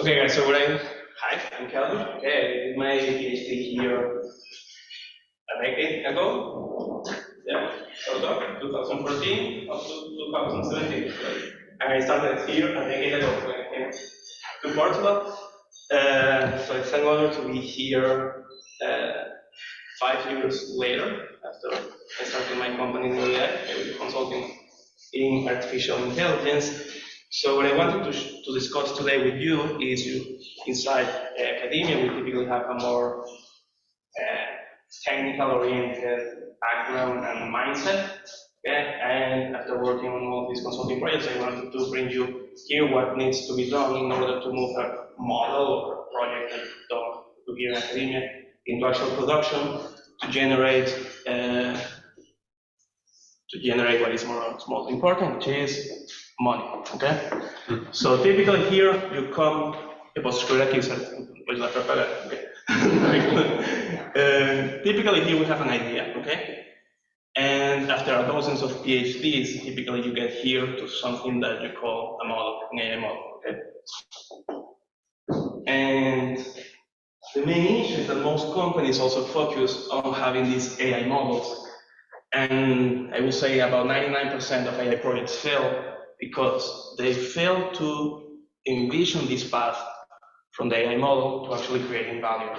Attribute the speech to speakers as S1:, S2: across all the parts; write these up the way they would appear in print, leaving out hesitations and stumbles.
S1: Okay, guys. So hi, I'm Kelvin. Okay, I did my PhD here a decade ago. Yeah, sort of 2014 up to 2017. And I started here a decade ago when I came to Portugal. So it's an honor to be here 5 years later after I started my company in AI, consulting in artificial intelligence. So what I wanted to discuss today with you is inside academia, we typically have a more technical-oriented background and mindset. Okay? And after working on all these consulting projects, I wanted to bring you here what needs to be done in order to move a model or a project that you've done to here in academia into actual production to generate what is most important, which is money. Okay? So typically here you come. Posso aqui, certo? Depois lá para pagar. Okay. Typically here we have an idea, okay? And after dozens of PhDs, typically you get here to something that you call a model, an AI model, okay? And the main issue is that most companies also focus on having these AI models. And I will say about 99% of AI projects fail because they fail to envision this path from the AI model to actually creating value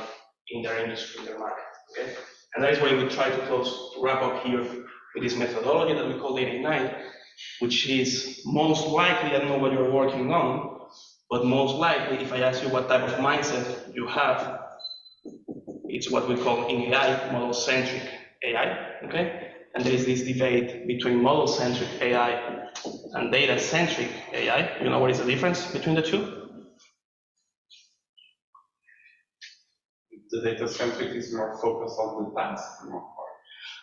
S1: in their industry, in their market. Okay? And that is why we try to wrap up here with this methodology that we call Data Ignite, which is most likely, I don't know what you're working on, but most likely, if I ask you what type of mindset you have, it's what we call in AI, model-centric AI. Okay? And there is this debate between model-centric AI and data-centric AI. You know what is the difference between the two?
S2: The data-centric is more focused on the task.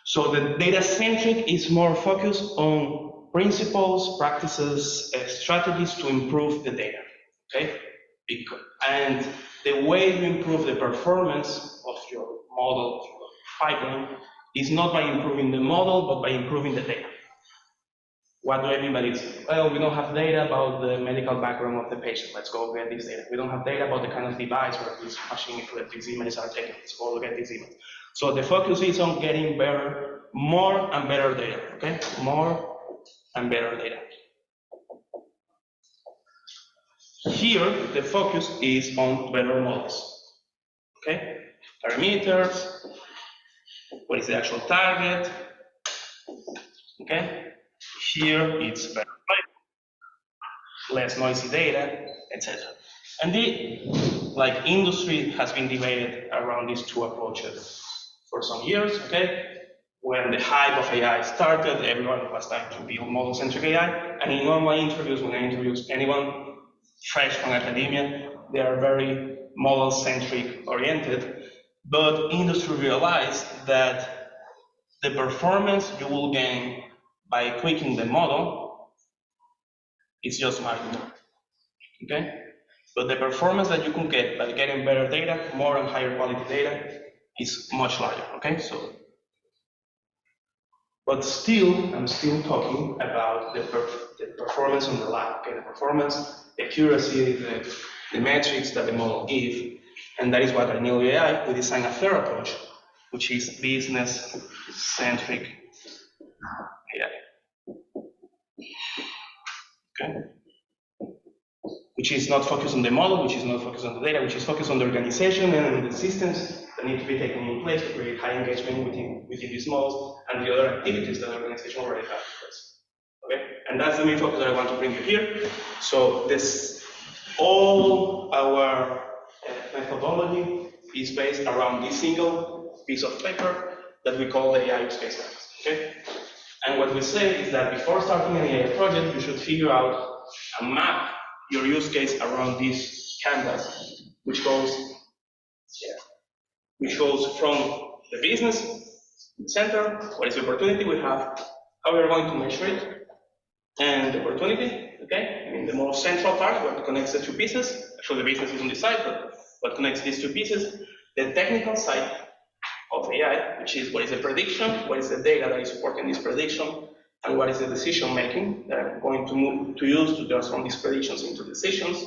S1: So the data-centric is more focused on principles, practices, strategies to improve the data. Okay? And the way you improve the performance of your model, of your pipeline, is not by improving the model, but by improving the data. What do I mean by this? Well, we don't have data about the medical background of the patient. Let's go get this data. We don't have data about the kind of device where this machine included these images are taken. Let's go get this image. So the focus is on getting better, more and better data. Okay, more and better data. Here, the focus is on better models. Okay, parameters. What is the actual target? Okay. Here it's better, less noisy data, etc. And the industry has been debated around these two approaches for some years. Okay, when the hype of AI started, everyone was trying to build model-centric AI. And in all my interviews, when I interview anyone fresh from academia, they are very model-centric oriented. But industry realized that the performance you will gain by tweaking the model is just marginal, okay? But the performance that you can get by getting better data, more and higher quality data, is much larger, okay? So, but still, I'm still talking about the performance on the lab, okay? The performance, the accuracy, the metrics that the model gives, and that is what at New AI, we design a third approach, which is business-centric AI. Okay. Which is not focused on the model, which is not focused on the data, which is focused on the organization and the systems that need to be taken in place to create high engagement within these models and the other activities that the organization already has in place. Okay, and that's the main focus that I want to bring you here. So all our methodology is based around this single piece of paper that we call the AI use case canvas. Okay. And what we say is that before starting an AI project, you should figure out and map your use case around this canvas, which goes from the business, the center, what is the opportunity we have, how we are going to measure it, and the opportunity, okay? I mean, the most central part, what connects the two pieces. Actually, the business is on this side, but what connects these two pieces, the technical side of AI, which is what is the prediction, what is the data that is supporting this prediction, and what is the decision making that I'm going to use to transform these predictions into decisions.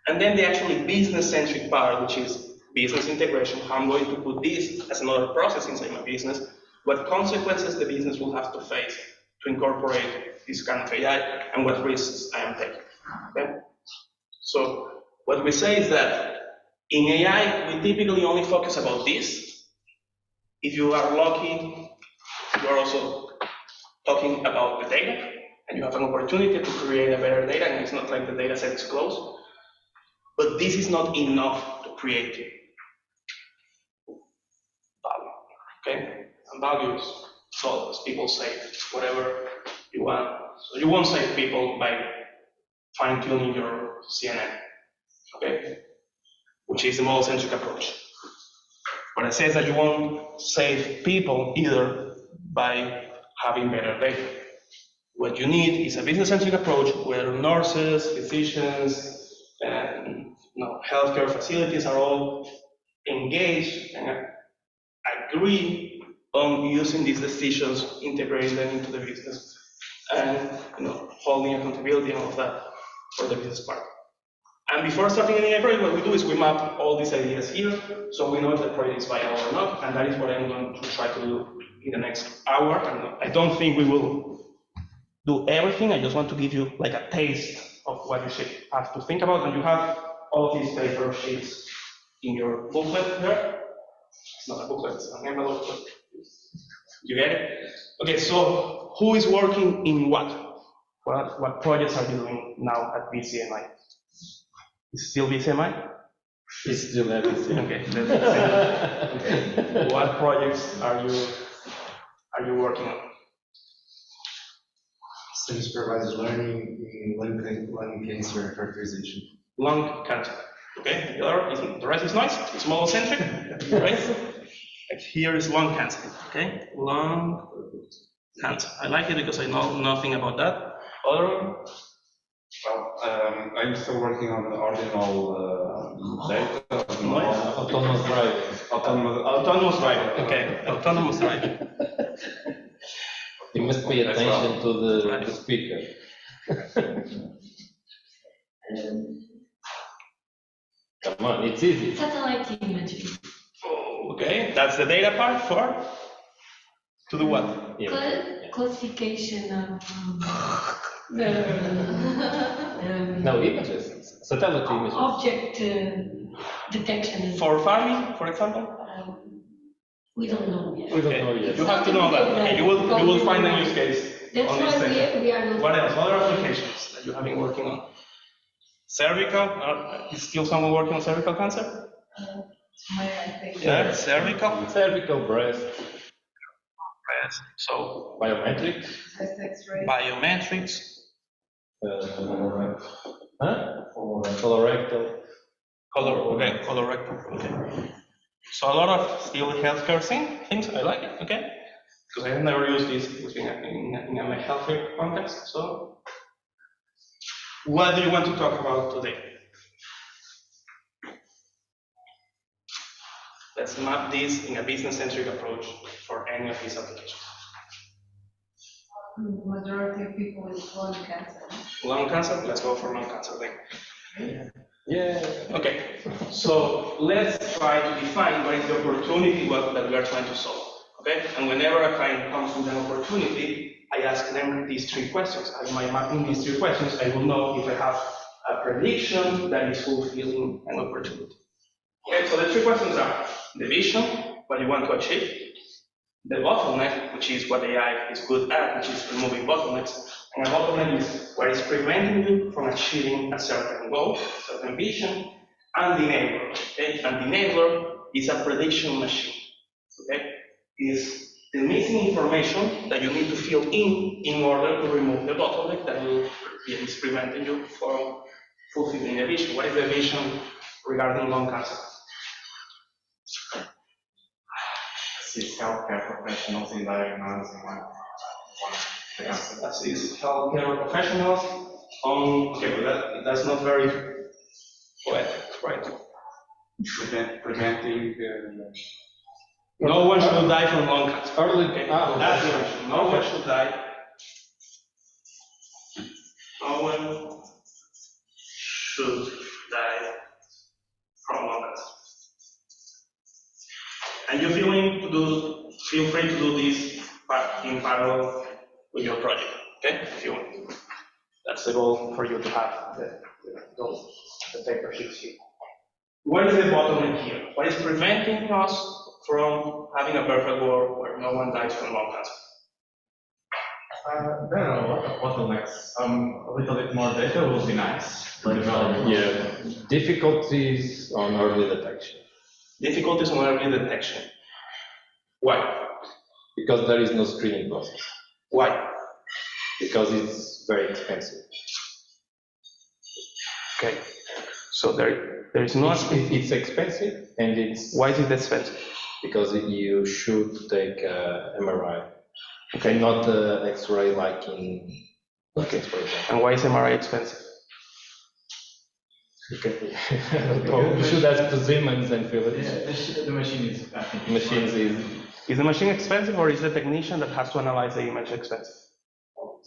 S1: And then the actually business-centric part, which is business integration, how I'm going to put this as another process inside my business, what consequences the business will have to face to incorporate this kind of AI, and what risks I am taking. Okay? So what we say is that in AI, we typically only focus about this. If you are lucky, you are also talking about the data, and you have an opportunity to create a better data, and it's not like the data set is closed. But this is not enough to create value, okay? And value is sold, as people say, whatever you want. So you won't save people by fine-tuning your CNN, okay? Which is the model-centric approach. But it says that you won't save people either by having better data. What you need is a business-centric approach where nurses, physicians, and healthcare facilities are all engaged and agree on using these decisions, integrating them into the business, and holding accountability and all of that for the business part. And before starting any project, what we do is we map all these ideas here, so we know if the project is viable or not, and that is what I'm going to try to do in the next hour. And I don't think we will do everything. I just want to give you like a taste of what you should have to think about, and you have all of these paper sheets in your booklet there. It's not a booklet, it's an envelope. You get it? Okay, so who is working in what? What projects are you doing now at VCMI? Is it still VCMI?
S3: It's still at VCMI.
S1: Okay. What projects are you working on?
S3: Supervised learning in lung cancer characterization.
S1: Lung cancer. Okay. The rest is nice. It's model-centric, right? Like here is lung cancer. Okay. Lung cancer. I like it because I know nothing about that. Other one?
S2: Well, I'm still working on the ordinal data.
S3: Autonomous driving.
S1: Autonomous driving. Okay. Autonomous driving.
S3: You must pay attention to the speaker. Come on, it's easy.
S4: Satellite imagery.
S1: Okay, that's the data part for? To do what?
S4: Classification of
S3: No, images. Satellite images.
S4: Object detection.
S1: For farming, for example?
S4: We don't know yet.
S3: We don't know yet.
S1: You have to know that. Okay, you will find a use case.
S4: That's why we are not.
S1: What else? Other applications that you have been working on? Cervical? Is still someone working on cervical cancer?
S4: I think.
S1: Yeah, cervical.
S3: Cervical, breast.
S1: Breast. So
S3: Biometrics.
S4: X-ray.
S1: biometrics.
S3: Colorectal.
S1: Colorectal. Okay. So a lot of still healthcare things. I like it. Okay. Because I have never used this in a healthcare context. So, what do you want to talk about today? Let's map this in a business-centric approach for any of these applications.
S4: The majority of people with lung cancer.
S1: Lung cancer? Let's go for lung cancer then.
S3: Yeah.
S1: Okay, so let's try to define what is the opportunity that we are trying to solve. Okay, and whenever a client comes with an opportunity, I ask them these three questions. And by mapping these three questions, I will know if I have a prediction that is fulfilling an opportunity. Okay, so the three questions are the vision, what you want to achieve, the bottleneck, which is what AI is good at, which is removing bottlenecks, and a bottleneck is what is preventing you from achieving a certain goal, a certain vision, and the enabler. Okay, and the enabler is a prediction machine. Okay, is the missing information that you need to fill in order to remove the bottleneck that is preventing you from fulfilling the vision. What is the vision regarding lung cancer?
S2: Assist healthcare professionals in diagnosing the cancer.
S1: Assist healthcare professionals on. Okay, but that's not very poetic, right?
S2: Preventing.
S1: No one should die from lung cancer.
S3: Early.
S1: Okay. That's the vision. No one should die no one should die from lung cancer. And you're feel free to do this in parallel with your project, okay? If you want. That's the goal for you to have the paper sheets here. What is the bottleneck here? What is preventing us from having a perfect world where no one dies from lung cancer?
S5: There are a lot of bottlenecks. A little bit more data will be nice for development.
S3: Yeah, difficulties on early detection.
S1: Difficulties on early detection. Why?
S3: Because there is no screening process.
S1: Why?
S3: Because it's very expensive.
S1: Okay. So there is no.
S3: It's expensive, and it's.
S1: Why is it expensive?
S3: Because you should take MRI.
S1: Okay.
S3: Not X-ray like in.
S1: Okay.
S3: For example.
S1: And why is MRI expensive?
S3: Okay. You should ask to Siemens and Philips.
S5: Yeah, the machine is, I think.
S3: Machines
S1: Is the machine expensive, or is the technician that has to analyze the image expensive?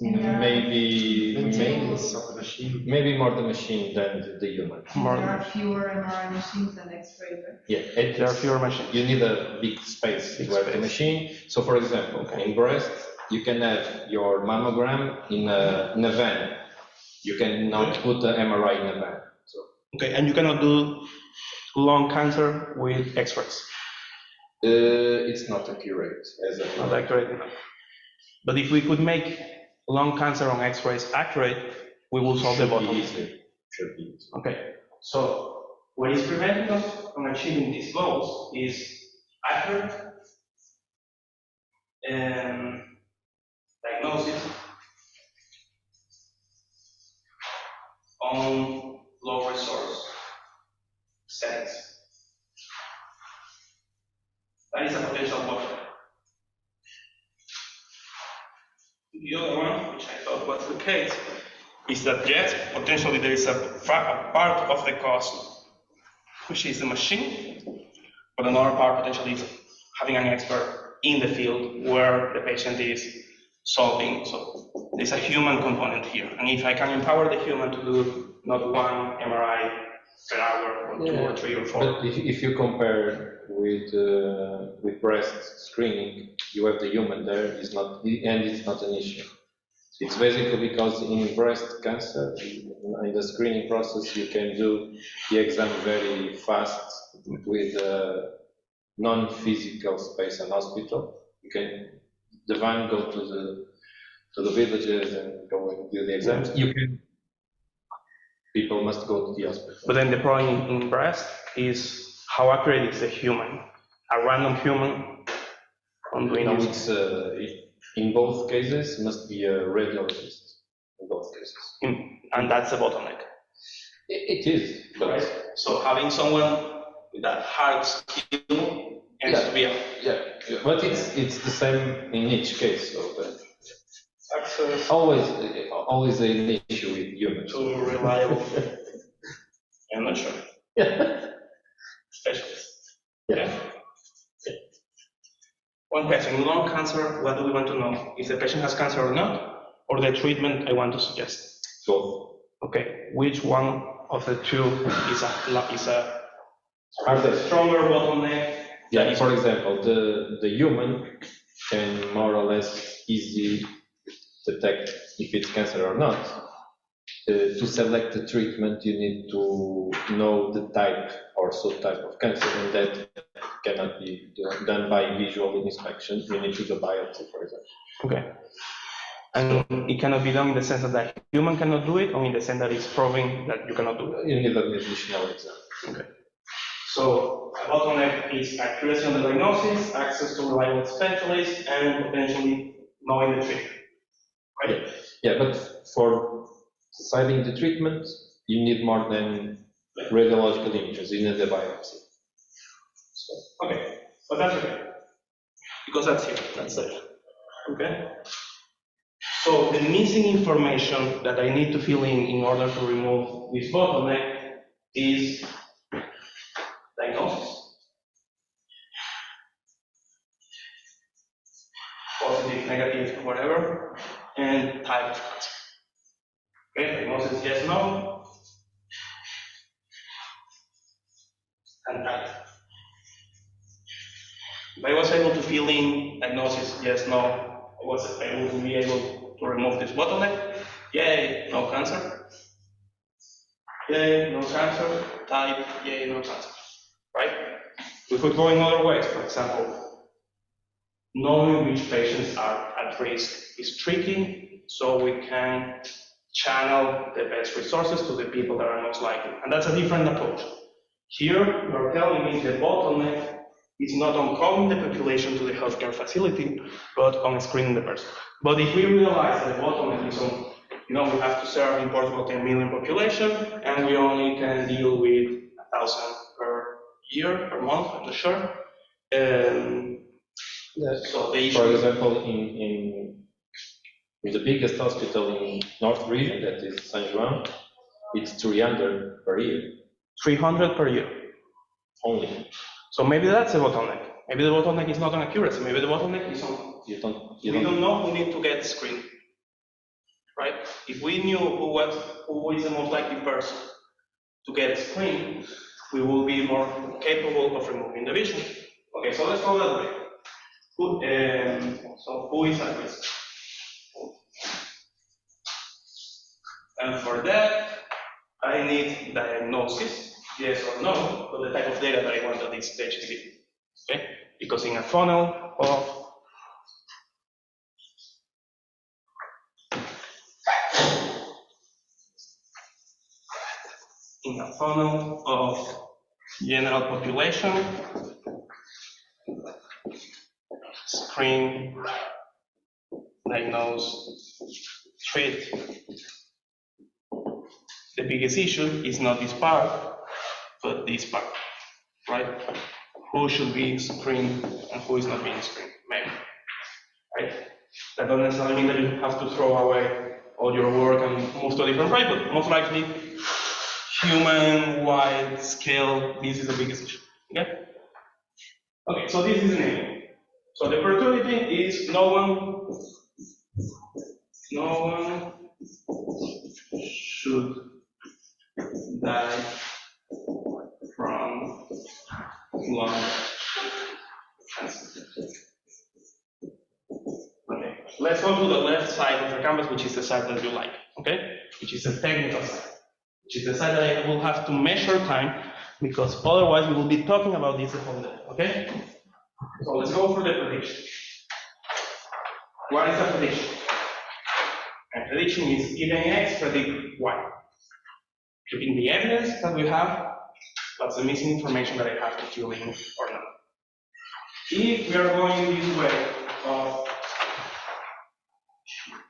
S3: maybe
S5: Maintenance of the machine.
S3: maybe more the machine than the human.
S1: More
S4: There
S1: than-
S4: are fewer MRI machines than X-ray, right?
S3: Yeah,
S1: There are fewer machines.
S3: you need a big space
S1: Big
S3: to have the
S1: space.
S3: machine. So, for example, in breast, you can have your mammogram in a van. You cannot put the MRI in a van. So,
S1: Okay, and you cannot do lung cancer with X-rays.
S3: it's not accurate as a
S1: Not accurate enough. But if we could make lung cancer on X-rays accurate, we will solve the bottleneck.
S3: Should be easy.
S1: Okay, so what is preventing us from achieving these goals is accurate diagnosis on low resource settings. That is a potential bottleneck. The other one, which I thought was the case, is that yes, potentially there is a part of the cost, which is the machine, but another part potentially is having an expert in the field where the patient is solving. So there's a human component here. And if I can empower the human to do not one MRI per hour, or 2 or 3 or 4.
S3: But if you compare with breast screening, you have the human there, and it's not an issue. It's basically because in breast cancer, in the screening process, you can do the exam very fast with non-physical space and hospital. You can the van go to the villages and go and do the exams. People must go to the hospital.
S1: But then the problem in breast is how accurate is a human, a random human on doing
S3: No,
S1: this.
S3: in both cases must be a radiologist. In both cases.
S1: And that's a bottleneck.
S3: It is, but
S1: Right? So having someone with that hard skill has to be
S3: but it's the same in each case. So
S1: access
S3: always an issue with humans.
S1: to reliable. I'm not sure. Specialists.
S3: Yeah.
S1: One question, in lung cancer, what do we want to know? If the patient has cancer or not, or the treatment I want to suggest?
S3: Both.
S1: Okay, which one of the two is a
S3: Are they?
S1: stronger bottleneck?
S3: Yeah, for example, the human can more or less easily detect if it's cancer or not. To select the treatment, you need to know the type or subtype of cancer, and that cannot be done by visual inspection. You need to do a biopsy, for example.
S1: Okay. And it cannot be done in the sense that the human cannot do it, or in the sense that it's proving that you cannot do it?
S3: You need an additional exam.
S1: Okay. So a bottleneck is accuracy on the diagnosis, access to reliable specialists, and potentially knowing the treatment. Right?
S3: Yeah, but for deciding the treatment, you need more than radiological images. You need a biopsy. So,
S1: Okay, but that's okay. Because that's here, that's it. Okay? So the missing information that I need to fill in order to remove this bottleneck is diagnosis. Positive, negative, whatever, and type of cancer. Okay, diagnosis yes, no, and type. If I was able to fill in diagnosis yes, no, I was able to be able to remove this bottleneck. Yay, no cancer. Yay, no cancer. Type, yay, no cancer. Right? We could go in other ways. For example, knowing which patients are at risk is tricky, so we can channel the best resources to the people that are most likely. And that's a different approach. Here, you're telling me the bottleneck is not on calling the population to the healthcare facility, but on screening the person. But if we realize the bottleneck is on, we have to serve in Portugal 10 million population, and we only can deal with 1,000 per year, per month, I'm not sure. So the issue,
S3: for example, in the biggest hospital in North region, that is San Juan, it's 300 per year.
S1: 300 per year.
S3: Only.
S1: So maybe that's a bottleneck. Maybe the bottleneck is not on accuracy. Maybe the bottleneck is on. We don't know who need to get screened, right? If we knew who is the most likely person to get screened, we will be more capable of removing the vision. Okay, so let's go that way. Who is at risk? And for that, I need diagnosis. Yes or no, for the type of data that I want at this stage to be. Okay? Because in a funnel of general population, screen, diagnose, treat. The biggest issue is not this part, but this part, right? Who should be screened and who is not being screened, maybe, right? That doesn't necessarily mean that you have to throw away all your work and move to a different rate, but most likely, human-wide scale, this is the biggest issue, okay? Okay, so this is an aim. So the opportunity is no one should die from lung cancer. Okay, let's go to the left side of the canvas, which is the side that you like, okay? Which is the technical side, which is the side that I will have to measure time, because otherwise we will be talking about this the whole day, okay? So let's go for the prediction. What is a prediction? A prediction is given X, predict Y. In the evidence that we have, what's the missing information that I have to fill in or not? If we are going this way of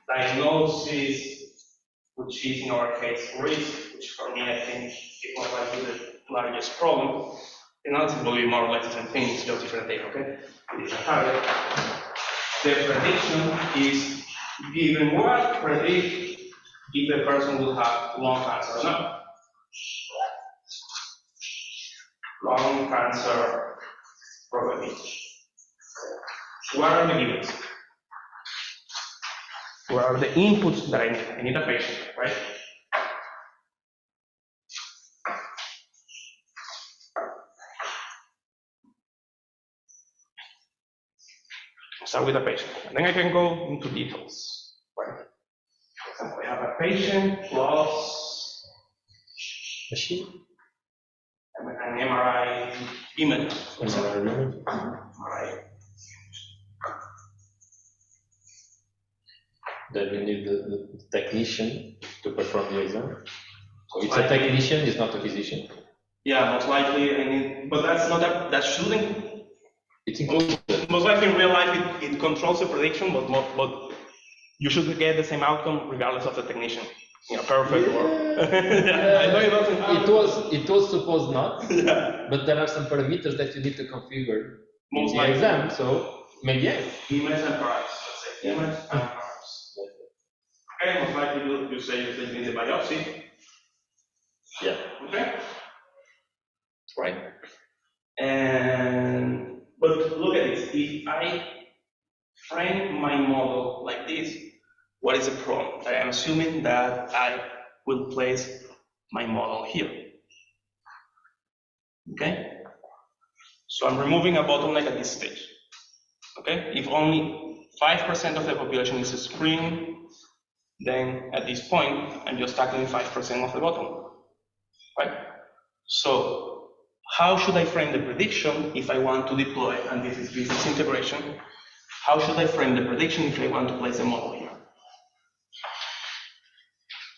S1: diagnosis, which is in our case risk, which for me I think it was likely the largest problem, analysis will be more or less the same thing, it's just different data, okay? It is a target. The prediction is given what? Predict if the person will have lung cancer or not. Lung cancer probability. What are the givens? What are the inputs that I need? I need a patient, right? Start with a patient, and then I can go into details, right? For example, I have a patient plus
S3: Machine?
S1: an MRI image.
S3: MRI. Then we need the technician to perform the exam. So it's a technician, it's not a physician.
S1: Yeah, most likely I need, but that's not a, that shouldn't.
S3: It's included.
S1: Most likely in real life it controls the prediction, but you should get the same outcome regardless of the technician. Yeah, perfect work. Yeah, I know it doesn't happen.
S3: It was supposed not,
S1: Yeah.
S3: but there are some parameters that you need to configure in the
S1: likely.
S3: exam, so maybe yes.
S1: Image and parameters, let's say. Image and parameters. Okay, most likely you say you're taking the biopsy.
S3: Yeah.
S1: Okay? Right. And but look at this. If I frame my model like this, what is the problem? I am assuming that I will place my model here. Okay? So I'm removing a bottleneck at this stage. Okay? If only 5% of the population is screened, then at this point, I'm just tackling 5% of the bottleneck. Right? So how should I frame the prediction if I want to deploy, and this is business integration, how should I frame the prediction if I want to place the model here?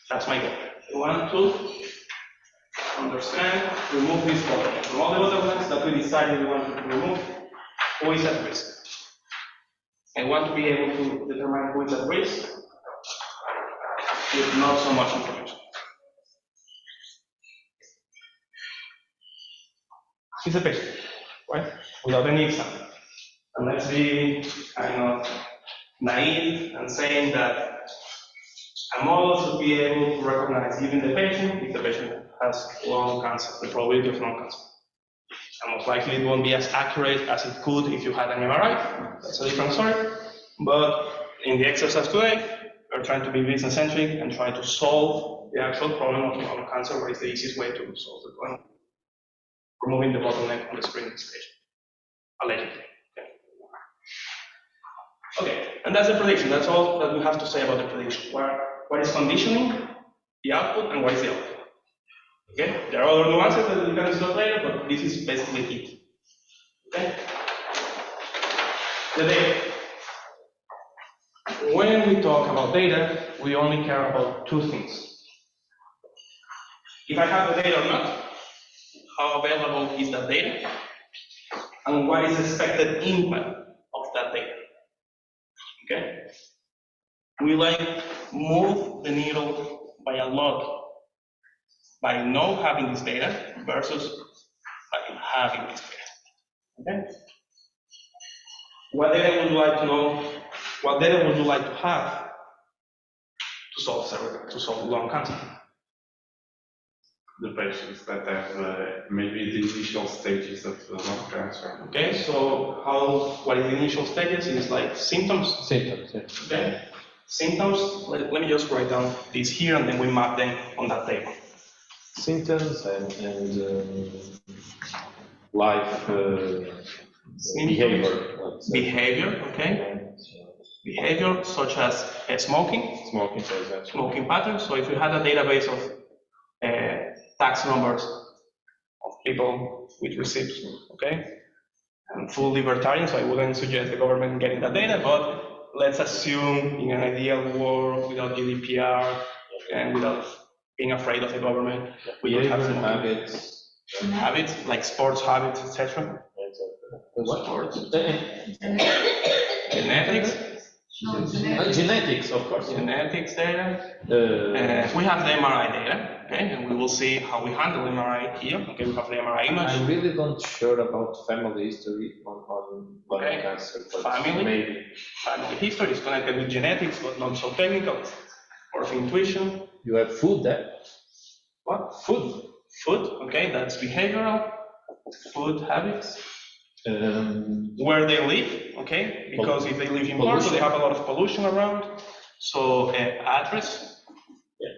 S1: That's my goal. I want to understand, remove this bottleneck. From all the bottlenecks that we decided we want to remove, who is at risk? I want to be able to determine who is at risk with not so much information. He's a patient, right? Without any example. And let's be kind of naive and saying that a model should be able to recognize, given the patient, if the patient has lung cancer, the probability of lung cancer. And most likely it won't be as accurate as it could if you had an MRI. That's a different story. But in the exercise today, we're trying to be business-centric and try to solve the actual problem of lung cancer, what is the easiest way to solve the problem. Removing the bottleneck on the screening stage, allegedly. Okay, and that's the prediction. That's all that we have to say about the prediction. What is conditioning the output and what is the output? Okay, there are other nuances that we can discuss later, but this is basically it. Okay, the data. When we talk about data, we only care about two things. If I have the data or not, how available is that data, and what is the expected impact of that data. Okay? Will I move the needle by a lot by not having this data versus by having this data? Okay? What data would you like to know? What data would you like to have to solve lung cancer?
S2: The patients that have maybe the initial stages of lung cancer.
S1: Okay, so what is the initial stages? Is like symptoms?
S3: Symptoms, yeah.
S1: Okay, symptoms, let me just write down this here and then we map them on that table.
S3: Symptoms and life behavior.
S1: Behavior, okay.
S3: And,
S1: behavior such as smoking.
S3: Smoking, for example.
S1: Smoking patterns. So if you had a database of tax numbers of people with receipts, okay? I'm full libertarian, so I wouldn't suggest the government getting that data, but let's assume in an ideal world without GDPR and without being afraid of the government, we would have some habits like sports habits, etc. Sports. Genetics.
S3: Genetics, of course.
S1: Genetics data. We have the MRI data, okay, and we will see how we handle MRI here. Okay, we have the MRI image.
S3: I'm really not sure about family history on lung cancer. Maybe.
S1: Family history is connected with genetics, but not so technical. Or of intuition.
S3: You have food there?
S1: What? Food. Food, okay, that's behavioral. Food habits. Where they live, okay, because if they live in Porto, they have a lot of pollution around. So address. Yeah.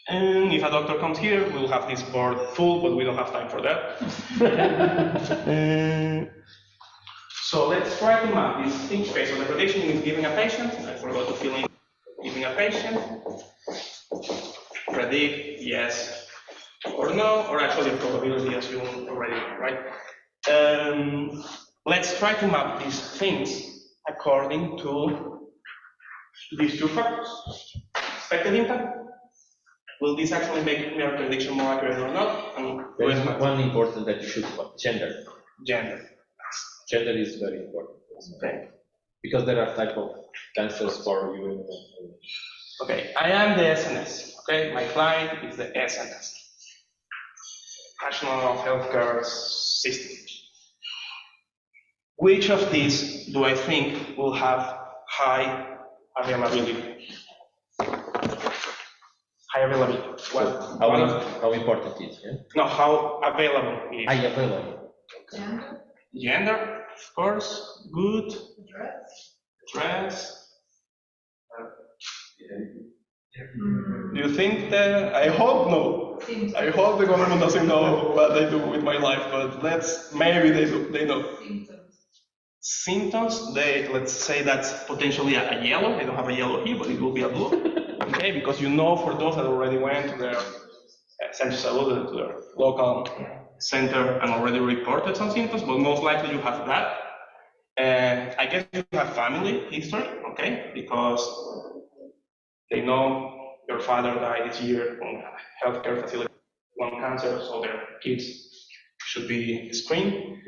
S1: And if a doctor comes here, we'll have this board full, but we don't have time for that. So let's try to map this thing. Okay, so the prediction is giving a patient. I forgot to fill in giving a patient. Predict yes or no, or actually probability as you already know, right? Let's try to map these things according to these two factors. Expected impact. Will this actually make your prediction more accurate or not? And
S3: there is one important that you should put, gender.
S1: Gender.
S3: Gender is very important.
S1: Okay.
S3: Because there are type of cancers for you.
S1: Okay, I am the SNS. Okay, my client is the SNS. National Healthcare System. Which of these do I think will have high availability? High availability.
S3: How important is it? Yeah?
S1: No, how available is.
S3: High available.
S4: Gender?
S1: Gender, of course. Good.
S4: Dress?
S1: Dress. Do you think that? I hope no. I hope the government doesn't know what they do with my life, but maybe they do. They know. Symptoms, let's say that's potentially a yellow. I don't have a yellow here, but it will be a blue. Okay, because you know, for those that already went to their center salud, to their local center and already reported some symptoms, but most likely you have that. I guess you have family history, okay, because they know your father died this year from a healthcare facility, lung cancer, so their kids should be screened.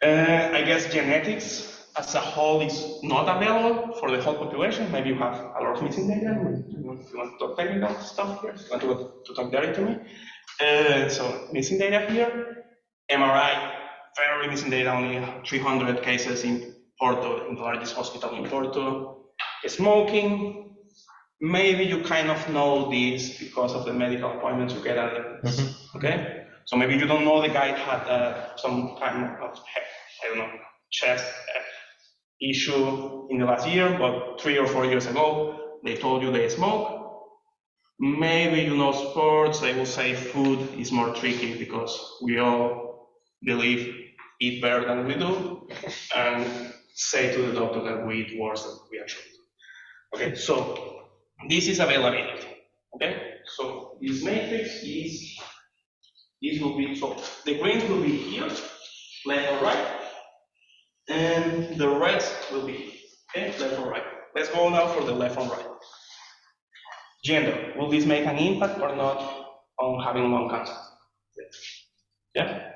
S1: I guess genetics as a whole is not available for the whole population. Maybe you have a lot of missing data. If you want to talk technical stuff here, if you want to talk directly to me. So missing data here. MRI, very missing data, only 300 cases in Porto, in the largest hospital in Porto. Smoking, maybe you kind of know this because of the medical appointments you get at it. Okay? So maybe you don't know the guy had some kind of, I don't know, chest issue in the last year, but 3 or 4 years ago, they told you they smoke. Maybe you know sports. I will say food is more tricky because we all believe eat better than we do, and say to the doctor that we eat worse than we actually do. Okay, so this is availability. Okay, so this matrix is, this will be, so the greens will be here, left or right, and the reds will be here, okay, left or right. Let's go now for the left and right. Gender, will this make an impact or not on having lung cancer? Yeah?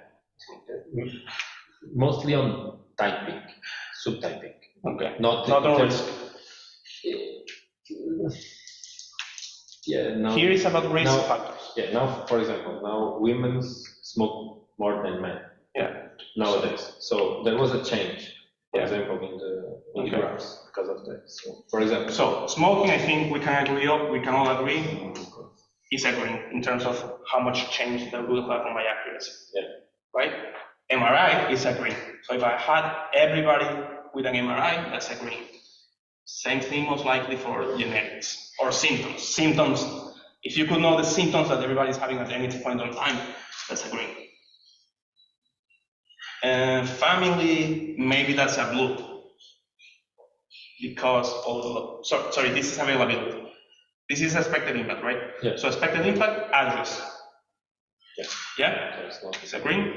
S3: Mostly on typing, subtyping.
S1: Okay.
S3: Not
S1: on risk.
S3: Yeah, now,
S1: here is about risk factors.
S3: Yeah, now, for example, now women smoke more than men.
S1: Yeah.
S3: Nowadays. So there was a change, for example, in the graphs because of that. So, for example.
S1: So smoking, I think we can all agree, is agreeing in terms of how much change that will have on my accuracy.
S3: Yeah.
S1: Right? MRI is agreeing. So if I had everybody with an MRI, that's agreeing. Same thing most likely for genetics or symptoms. Symptoms, if you could know the symptoms that everybody is having at any point in time, that's agreeing. Family, maybe that's a blue. Because, sorry, this is availability. This is expected impact, right?
S3: Yeah.
S1: So expected impact, address.
S3: Yeah.
S1: Yeah?
S3: So
S1: It's a green.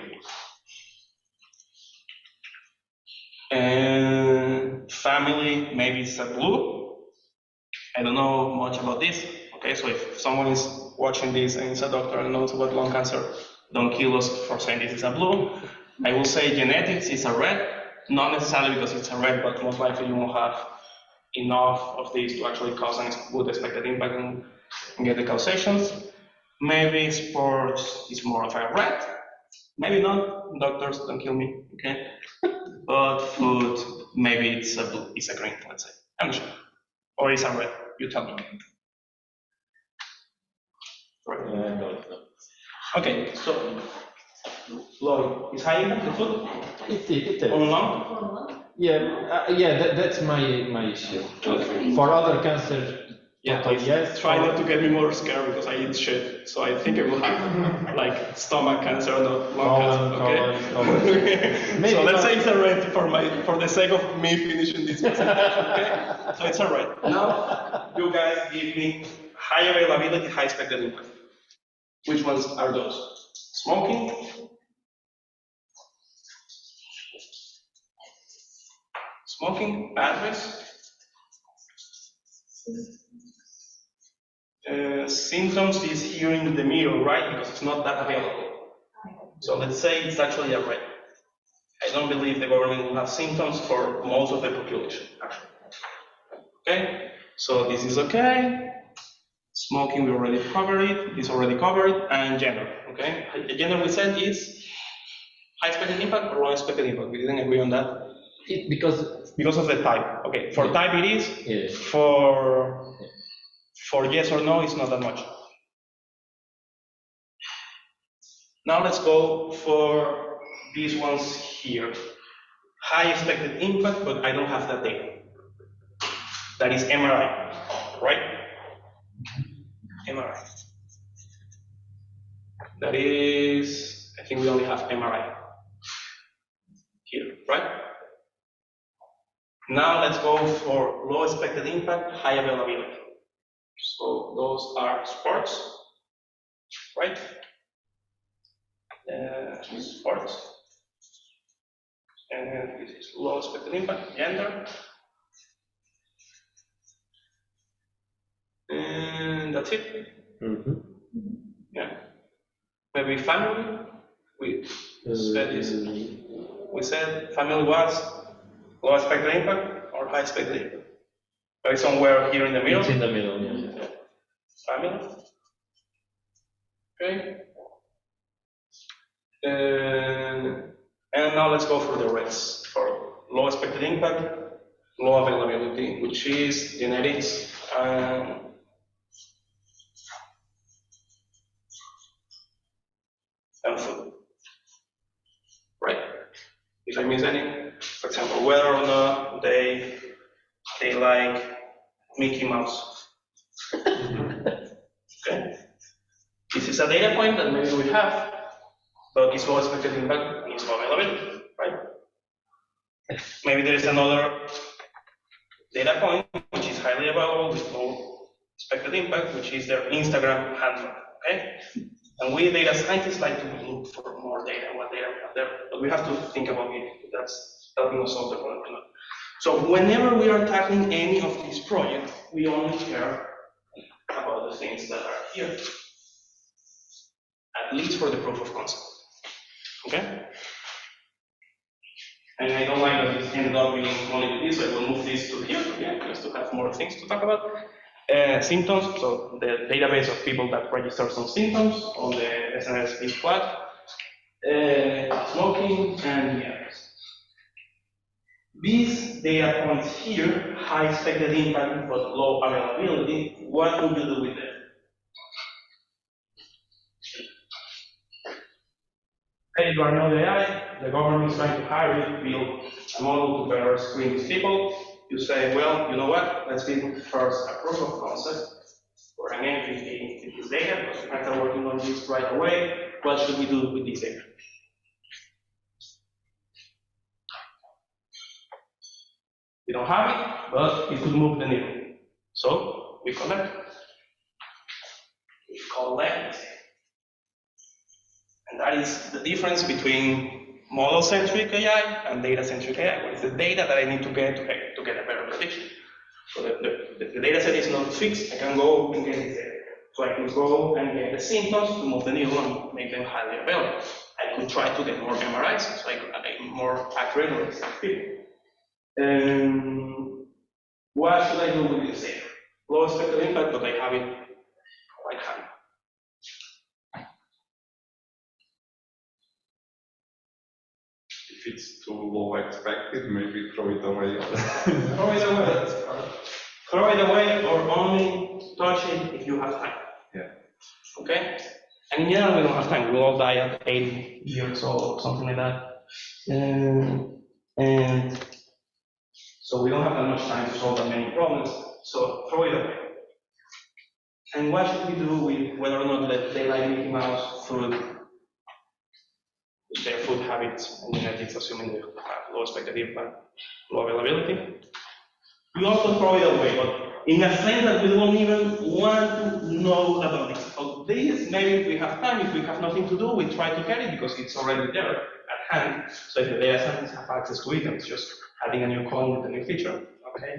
S1: And family, maybe it's a blue. I don't know much about this. Okay, so if someone is watching this and is a doctor and knows about lung cancer, don't kill us for saying this is a blue. I will say genetics is a red, not necessarily because it's a red, but most likely you won't have enough of this to actually cause a good expected impact and get the causations. Maybe sports is more of a red, maybe not. Doctors, don't kill me, okay? But food, maybe it's a blue, it's a green, let's say. I'm not sure. Or it's a red, you tell me. Right.
S3: no.
S1: Okay, so low is high impact the food?
S3: It is.
S1: On lung?
S3: Yeah, that's my issue.
S1: Okay.
S3: For other cancer, yes.
S1: Try not to get me more scared because I eat shit. So I think I will have like stomach cancer, not lung cancer. Okay. So let's say it's a red for the sake of me finishing this presentation. Okay. So it's a red. Now you guys give me high availability, high expected impact. Which ones are those? Smoking. Smoking, address. Symptoms is here in the middle, right? Because it's not that available. So let's say it's actually a red. I don't believe the government will have symptoms for most of the population, actually. Okay, so this is okay. Smoking, we already covered it. This already covered, and gender. Okay, gender we said is high expected impact or low expected impact. We didn't agree on that. Because of the type. Okay, for type it is.
S3: Yes.
S1: For yes or no, it's not that much. Now let's go for these ones here. High expected impact, but I don't have that data. That is MRI. right? MRI. That is, I think we only have MRI here, right? Now let's go for low expected impact, high availability. So those are sports, right? Sports. And this is low expected impact, gender. And that's it. Yeah. Maybe family. We said this. We said family was low expected impact or high expected impact. Maybe somewhere here in the middle.
S3: It's in the middle, yeah.
S1: Family. Okay. And now let's go for the rest. For low expected impact, low availability, which is genetics and food. Right? If I miss any, for example, whether or not they like Mickey Mouse. Okay? This is a data point that maybe we have, but it's low expected impact, it's low availability, right? Maybe there is another data point which is highly available with low expected impact, which is their Instagram handle, okay? And we data scientists like to look for more data, what data we have there, but we have to think about it. That's helping us solve the problem or not. So whenever we are tackling any of these projects, we only care about the things that are here, at least for the proof of concept. Okay? And I don't like that this ended up being only this, so I will move this to here, yeah, just to have more things to talk about. Symptoms, so the database of people that register some symptoms on the SNSD plot. Smoking and yes. These data points here, high expected impact but low availability, what would you do with them? Hey, you are not AI, the government is trying to hire you to build a model to better screen these people. You say, well, you know what, let's build first a proof of concept for an entity with this data, because we can't start working on this right away. What should we do with this data? We don't have it, but it could move the needle. So we collect. We collect. And that is the difference between model-centric AI and data-centric AI. What is the data that I need to get a better prediction? So the data set is not fixed. I can go and get this data. So I can go and get the symptoms to move the needle and make them highly available. I could try to get more MRIs, so I could get more accurate or exact people. What should I do with this data? Low expected impact, but I have it quite high.
S2: If it's too low expected, maybe throw it away.
S1: Throw it away. Throw it away or only touch it if you have time.
S2: Yeah.
S1: Okay? And in general, we don't have time. We'll all die at 80 years old or something like that. And so we don't have that much time to solve that many problems. So throw it away. And what should we do with whether or not they like Mickey Mouse food, their food habits and genetics, assuming they have low expected impact, low availability? We also throw it away, but in a sense that we don't even want to know about it. So this, maybe if we have time, if we have nothing to do, we try to get it because it's already there at hand. So if the data scientists have access to it, and it's just adding a new column with a new feature, okay,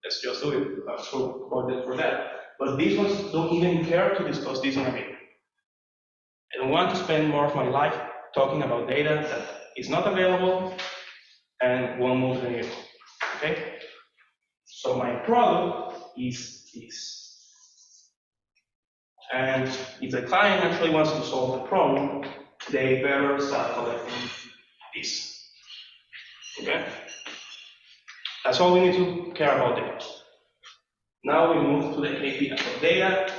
S1: let's just do it. That's for that. But these ones don't even care to discuss this in a meeting. I don't want to spend more of my life talking about data that is not available and won't move the needle. Okay? So my product is this. And if the client actually wants to solve the problem, they better start collecting this. Okay? That's all we need to care about data. Now we move to the KPI. So data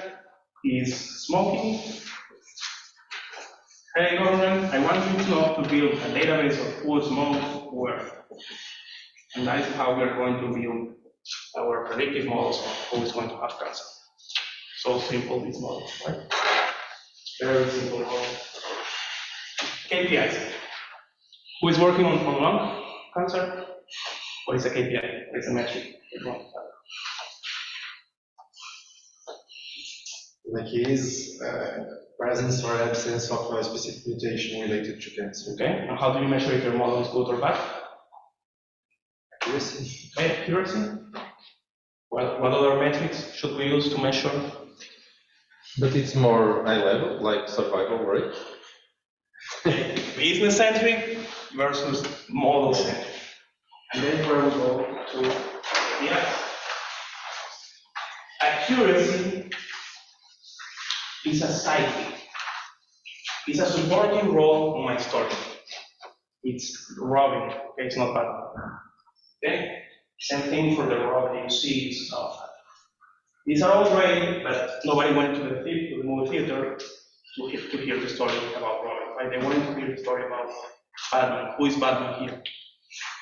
S1: is smoking. Hey government, I want you to build a database of who smokes where. And that is how we are going to build our predictive models on who is going to have cancer. So simple, these models, right? Very simple model. KPIs. Who is working on lung cancer? What is a KPI? What is a metric?
S6: In my case, presence or absence of a specific mutation related to cancer.
S1: Okay, and how do you measure if your model is good or bad?
S6: Accuracy.
S1: Okay, accuracy. What other metrics should we use to measure?
S3: But it's more high level, like survival rate.
S1: Business-centric versus model-centric. And then where we go to KPIs. Accuracy is a side thing. It's a supporting role on my story. It's robbing, okay, it's not bad. Okay? Same thing for the rob that you see stuff. These are all great, but nobody went to the movie theater to hear the story about Robin, right? They wanted to hear the story about Batman. Who is Batman here?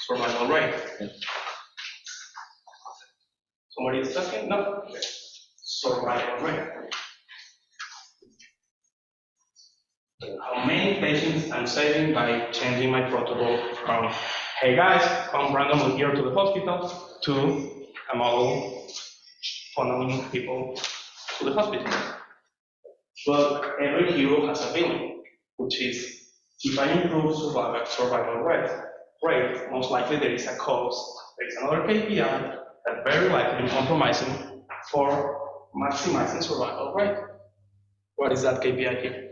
S1: Survival rate. Somebody is asking? No. Okay. Survival rate. How many patients I'm saving by changing my protocol from, hey guys, come randomly here to the hospital, to a model funneling people to the hospital. But every hero has a villain, which is, if I improve survival rate, most likely there is a cause, there is another KPI that very likely is compromising for maximizing survival rate. What is that KPI here?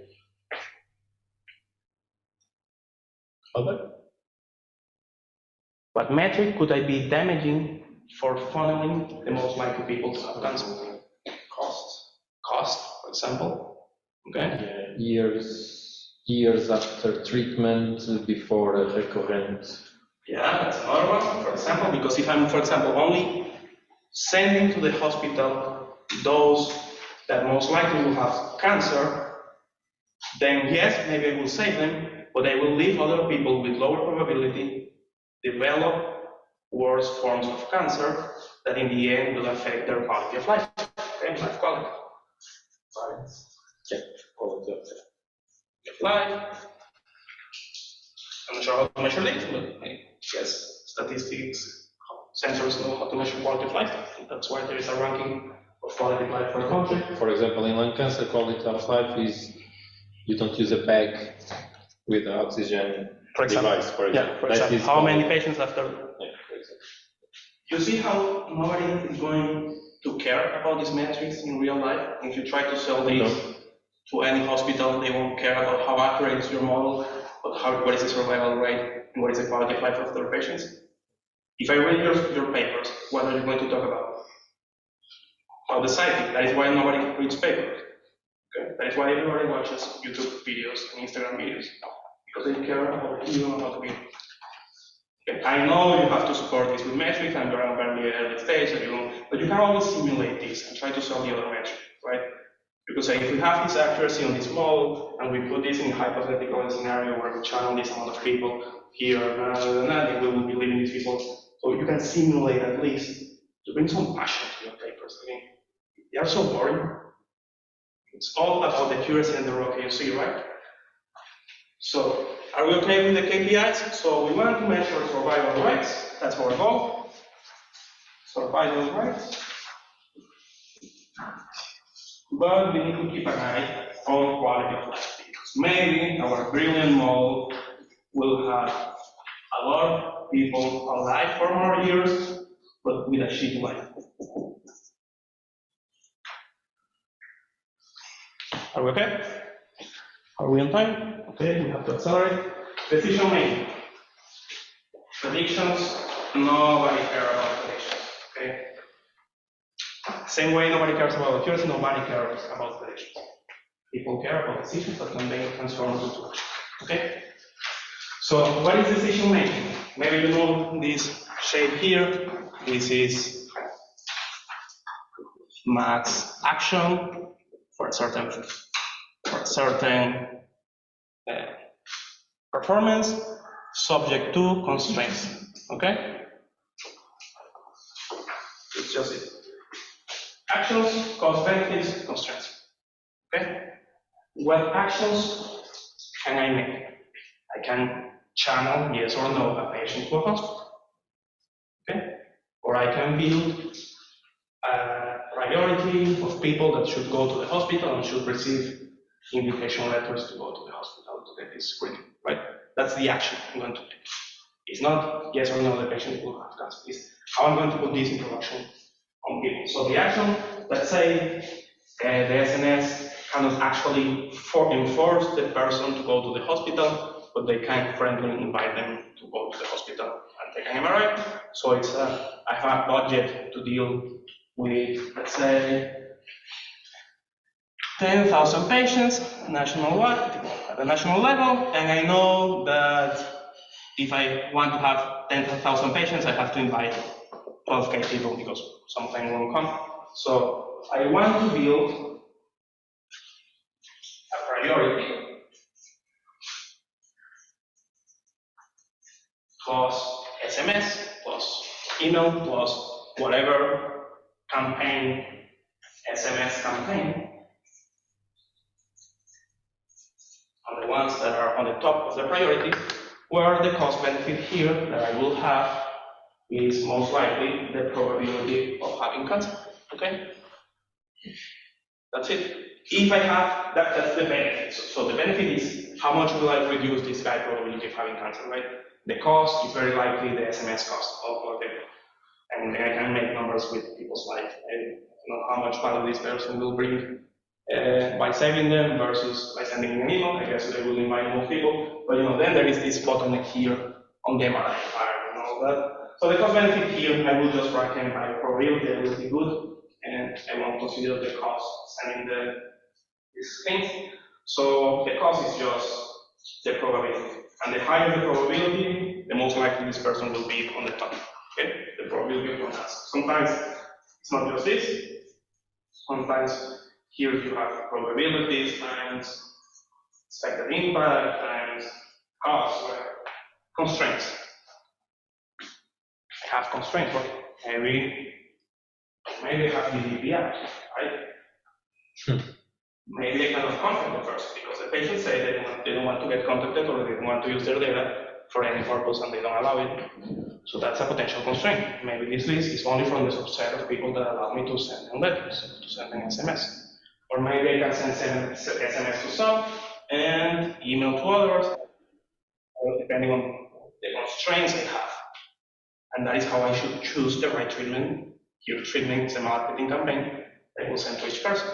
S3: Other?
S1: What metric could I be damaging for funneling the most likely people to have cancer? Cost, for example. Okay.
S3: Years after treatment, before a recurrent.
S1: Yeah, that's another one, for example, because if I'm, for example, only sending to the hospital those that most likely will have cancer, then yes, maybe I will save them, but I will leave other people with lower probability develop worse forms of cancer that in the end will affect their quality of life. Okay, life quality.
S3: Yeah, quality of
S1: life. I'm not sure how to measure this, but I guess statistics, sensors know how to measure quality of life. That's why there is a ranking of quality of life per country.
S3: For example, in lung cancer, quality of life is you don't use a bag with an oxygen device, for example.
S1: Yeah, for example, how many patients after?
S3: Yeah, for example.
S1: You see how nobody is going to care about these metrics in real life? If you try to sell these to any hospital, they won't care about how accurate is your model, but what is the survival rate and what is the quality of life of their patients. If I read your papers, what are you going to talk about? About the science. That is why nobody reads papers. Okay? That is why everybody watches YouTube videos and Instagram videos. Because they care about you and how to be. Okay. I know you have to support this with metrics and you're at a very early stage, but you can always simulate this and try to sell the other metric, right? Because if we have this accuracy on this model and we put this in a hypothetical scenario where we channel this amount of people here, then we will be leaving these people. So you can simulate at least to bring some passion to your papers. I mean, they are so boring. It's all about the accuracy and the raw KUC, right? So, are we okay with the KPIs? So we want to measure survival rates. That's our goal. Survival rates. But we need to keep an eye on quality of life, because maybe our brilliant model will have a lot of people alive for more years, but with a shitty life. Are we okay? Are we on time? Okay, we have to accelerate. Decision making. Predictions, nobody cares about predictions. Okay? Same way nobody cares about accuracy, nobody cares about predictions. People care about decisions, but when they transform into action. Okay? So what is decision making? Maybe you know this shape here. This is max action for a certain performance, subject to constraints. Okay? It's just it. Actions, cost, benefits, constraints. Okay? What actions can I make? I can channel yes or no a patient to a hospital. Okay? Or I can build a priority of people that should go to the hospital and should receive invitation letters to go to the hospital to get this screening, right? That's the action I'm going to take. It's not yes or no the patient will have cancer. It's how I'm going to put this in production on people. So the action, let's say the SNS cannot actually enforce the person to go to the hospital, but they can friendly invite them to go to the hospital and take an MRI. So it's I have a budget to deal with, let's say, 10,000 patients at the national level, and I know that if I want to have 10,000 patients, I have to invite 12K people because sometimes won't come. So I want to build a priority plus SMS, plus email, plus whatever campaign, SMS campaign, on the ones that are on the top of the priority, where the cost benefit here that I will have is most likely the probability of having cancer. Okay? That's it. If I have, that's the benefit. So the benefit is how much will I reduce this guy probability of having cancer, right? The cost is very likely the SMS cost of it. And then I can make numbers with people's life. I know how much value this person will bring by saving them versus by sending them an email. I guess they will invite more people. But then there is this bottleneck here on the MRI environment and all that. So the cost benefit here, I will just reckon my probability, I will be good, and I won't consider the cost sending these things. So the cost is just the probability. And the higher the probability, the most likely this person will be on the top. Okay? The probability of one answer. Sometimes it's not just this. Sometimes here you have probabilities times expected impact times cost, constraints. I have constraints, right? Maybe I have GDPR, right? Maybe I cannot contact the person because the patients say they don't want to get contacted or they don't want to use their data for any purpose and they don't allow it. So that's a potential constraint. Maybe this list is only from the subset of people that allow me to send them letters, to send them SMS. Or maybe I can send SMS to some and email to others, depending on the constraints I have. And that is how I should choose the right treatment. Here, treatment is a marketing campaign that I will send to each person.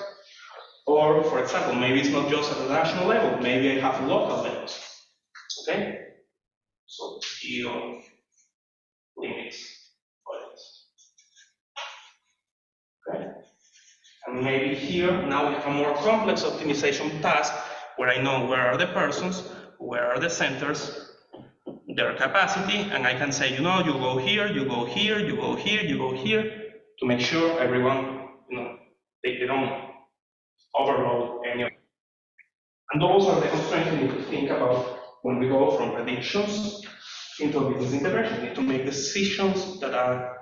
S1: Or, for example, maybe it's not just at the national level, maybe I have local levels. Okay? So, geo limits for this. Okay? And maybe here, now we have a more complex optimization task where I know where are the persons, where are the centers, their capacity, and I can say, you go here, you go here, you go here, you go here, to make sure everyone, they don't overload any of it. And those are the constraints we need to think about when we go from predictions into business integration. We need to make decisions that are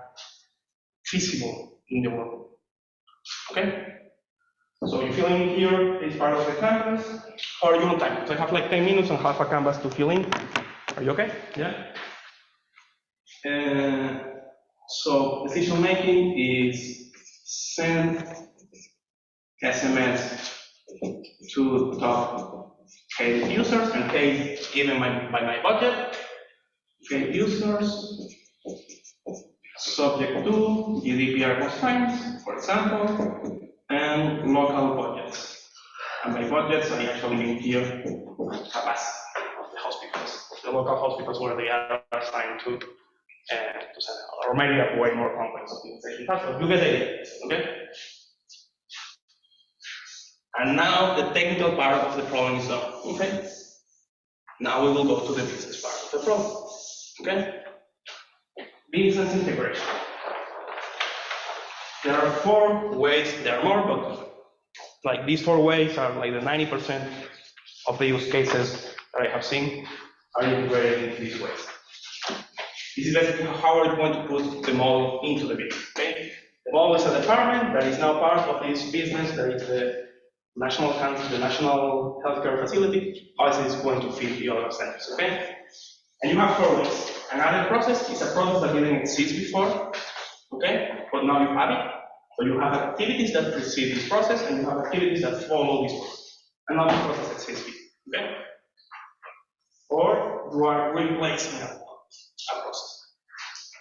S1: feasible in the world. Okay? So you fill in here this part of the canvas, or you on time. So I have like 10 minutes and half a canvas to fill in. Are you okay? Yeah? So decision making is send SMS to top paid users, and paid given by my budget. Paid users subject to GDPR constraints, for example, and local budgets. And by budgets, I actually mean here capacity of the hospitals, the local hospitals where they are assigned to send out, or maybe a way more complex optimization task, but you get the idea, okay? And now the technical part of the problem is done, okay? Now we will go to the business part of the problem, okay? Business integration. There are 4 ways, there are more, but like these 4 ways are like the 90% of the use cases that I have seen are integrated into these ways. This is basically how we're going to put the model into the business, okay? Evolve is a department that is now part of this business. There is the national healthcare facility. Obviously, it's going to feed the other centers, okay? And you have 4 ways. An added process is a process that didn't exist before, okay? But now you have it. So you have activities that precede this process, and you have activities that follow this process. Another process exists here, okay? Or you are replacing a process,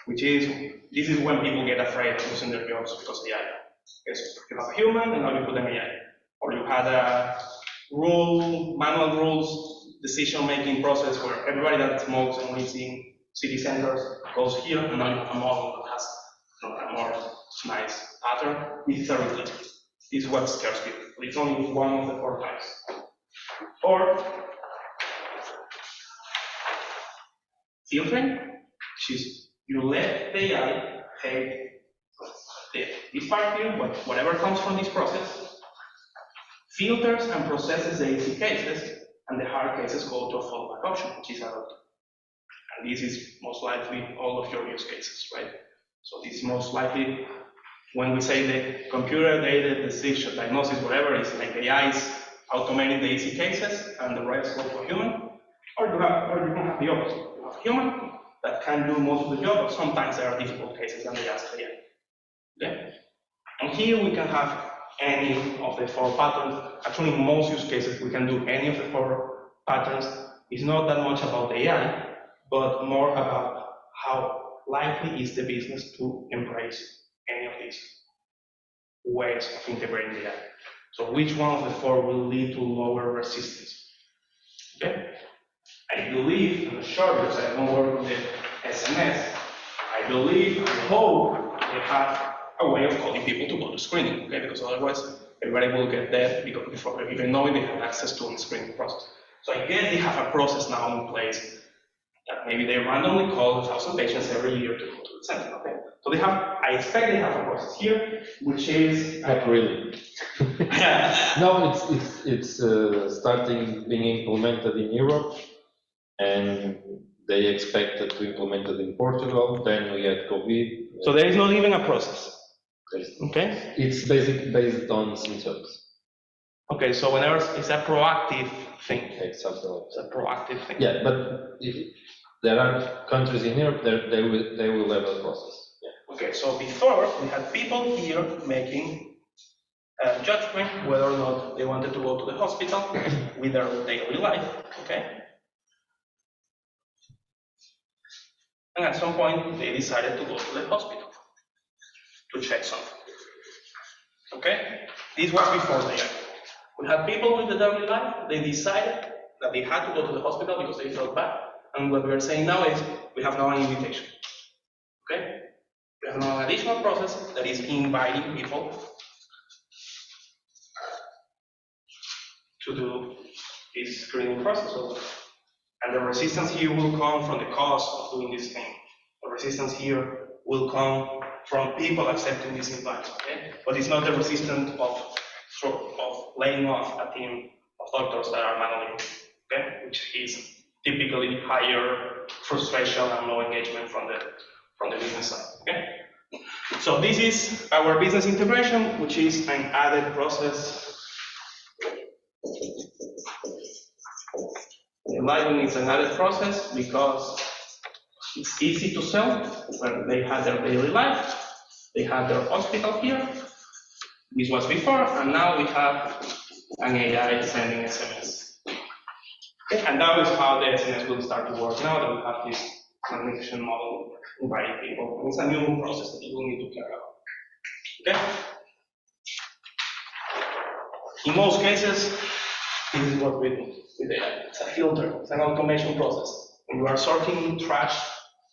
S1: which is, this is when people get afraid of losing their jobs because of AI. Okay, so you have a human, and now you put an AI. Or you had a manual rules, decision-making process where everybody that smokes and lives in city centers goes here, and now you have a model that has a more nice pattern. This is a replacement. This is what scares people. It's only one of the 4 types. Or filtering, which is you let the AI take this part here, whatever comes from this process, filters and processes the easy cases, and the hard cases go to a fallback option, which is adopted. And this is most likely all of your use cases, right? So this is most likely when we say the computer-aided decision diagnosis, whatever, is like the AI is automating the easy cases, and the rest go to a human, or you can have the opposite. You have a human that can do most of the job, but sometimes there are difficult cases and they ask the AI. Okay? And here we can have any of the 4 patterns. Actually, in most use cases, we can do any of the 4 patterns. It's not that much about the AI, but more about how likely is the business to embrace any of these ways of integrating the AI. So which one of the 4 will lead to lower resistance? Okay? I believe, in the short, because I don't work with the SMS, I believe, I hope they have a way of calling people to go to screening, okay? Because otherwise, everybody will get dead because before even knowing they have access to the screening process. So I guess they have a process now in place that maybe they randomly call 1,000 patients every year to go to the center, okay? So they have, I expect they have a process here, which is...
S3: Not really. No, it's starting being implemented in Europe, and they expected to implement it in Portugal, then we had COVID.
S1: So there is not even a process. Okay?
S3: It's based on symptoms.
S1: Okay, so whenever it's a proactive thing.
S3: Exactly.
S1: It's a proactive thing.
S3: Yeah, but if there are countries in Europe, they will have a process. Yeah.
S1: Okay, so before we had people here making a judgment whether or not they wanted to go to the hospital with their daily life. Okay? And at some point, they decided to go to the hospital to check something. Okay? This was before the AI. We had people with the daily life, they decided that they had to go to the hospital because they felt bad. And what we're saying now is we have now an invitation. Okay? We have now an additional process that is inviting people to do this screening process. And the resistance here will come from the cost of doing this thing. The resistance here will come from people accepting this invite, okay? But it's not the resistance of laying off a team of doctors that are manually, okay? Which is typically higher frustration and low engagement from the business side, okay? So this is our business integration, which is an added process. Enlighten is an added process because it's easy to sell when they had their daily life, they had their hospital here. This was before, and now we have an AI sending SMS. Okay, and that is how the SMS will start to work now that we have this transmission model inviting people. And it's a new process that you will need to care about. Okay? In most cases, this is what we do with AI. It's a filter, it's an automation process. When you are sorting trash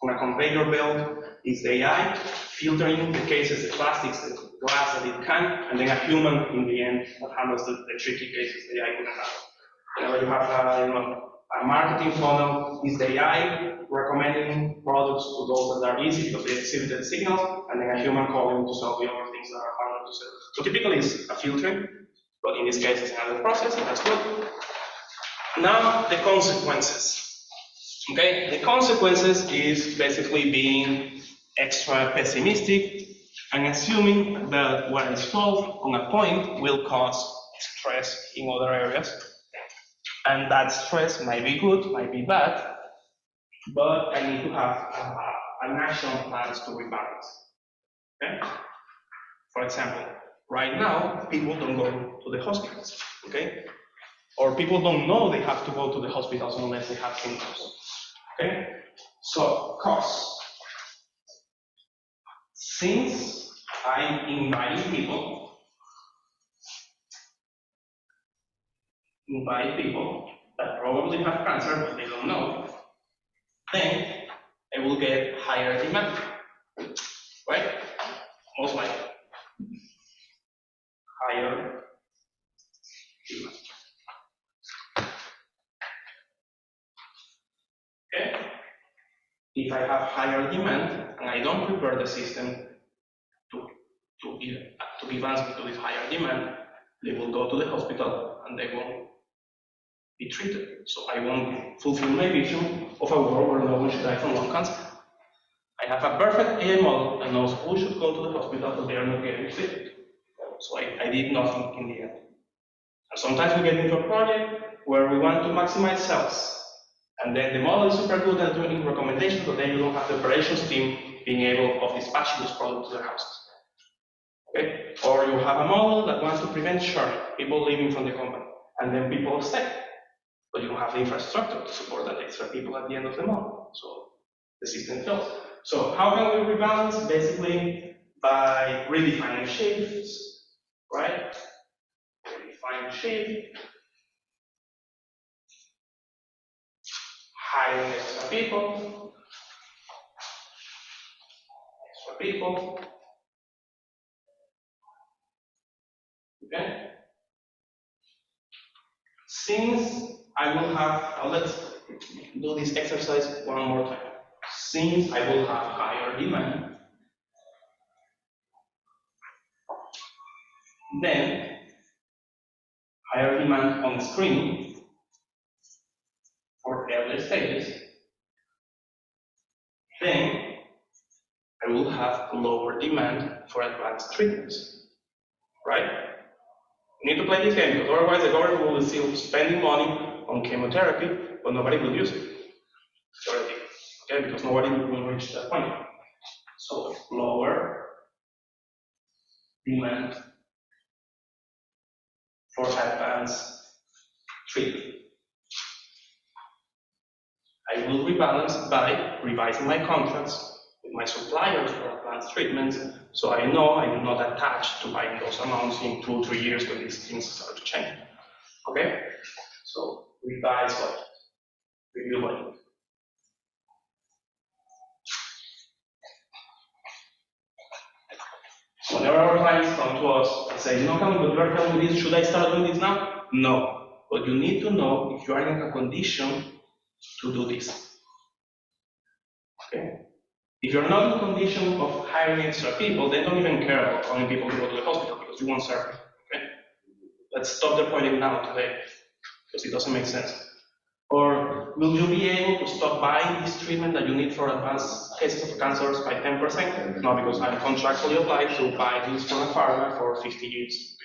S1: on a conveyor belt, it's the AI filtering the cases, the plastics, the glass that it can, and then a human in the end that handles the tricky cases the AI can handle. Whenever you have a marketing funnel, is the AI recommending products to those that are easy because they exhibit the signals, and then a human calling to solve the other things that are harder to sell. So typically it's a filtering, but in this case it's another process, and that's good. Now the consequences. Okay, the consequences is basically being extra pessimistic and assuming that what I solve on a point will cause stress in other areas, and that stress might be good, might be bad, but I need to have an action plan to rebalance. Okay? For example, right now, people don't go to the hospitals, okay? Or people don't know they have to go to the hospitals unless they have symptoms, okay? So, costs. Since I'm inviting people that probably have cancer, but they don't know, then I will get higher demand, right? Most likely. Higher demand. Okay? If I have higher demand and I don't prepare the system to give answer to this higher demand, they will go to the hospital and they won't be treated. So I won't fulfill my vision of a world where no one should die from lung cancer. I have a perfect AI model that knows who should go to the hospital, but they are not getting treated. So I did nothing in the end. And sometimes we get into a project where we want to maximize sales. And then the model is super good at doing recommendations, but then you don't have the operations team being able of dispatching this product to their houses. Okay? Or you have a model that wants to prevent churn, people leaving from the company, and then people stay. But you don't have the infrastructure to support that extra people at the end of the month. So the system fails. So how can we rebalance? Basically by redefining shifts, right? Redefine shift, hiring extra people, okay? Since I will have, let's do this exercise one more time. Since I will have higher demand, then higher demand on screening for early stages, then I will have lower demand for advanced treatments, right? We need to play this game, because otherwise the government will still spending money on chemotherapy, but nobody will use it, theoretically, okay? Because nobody will reach that point. So lower demand for advanced treatment. I will rebalance by revising my contracts with my suppliers for advanced treatments, so I know I am not attached to buying those amounts in 2 or 3 years when these things start to change. Okay? So revise budget, review budget. Whenever our clients come to us and say, Kelvin, but you are telling me this, should I start doing this now? No. But you need to know if you are in a condition to do this. Okay? If you're not in condition of hiring extra people, they don't even care about calling people to go to the hospital because you won't serve. Okay? Let's stop the point now today, because it doesn't make sense. Or will you be able to stop buying this treatment that you need for advanced cases of cancers by 10%? No, because I'm contractually obliged to buy this from a pharma for 50 years.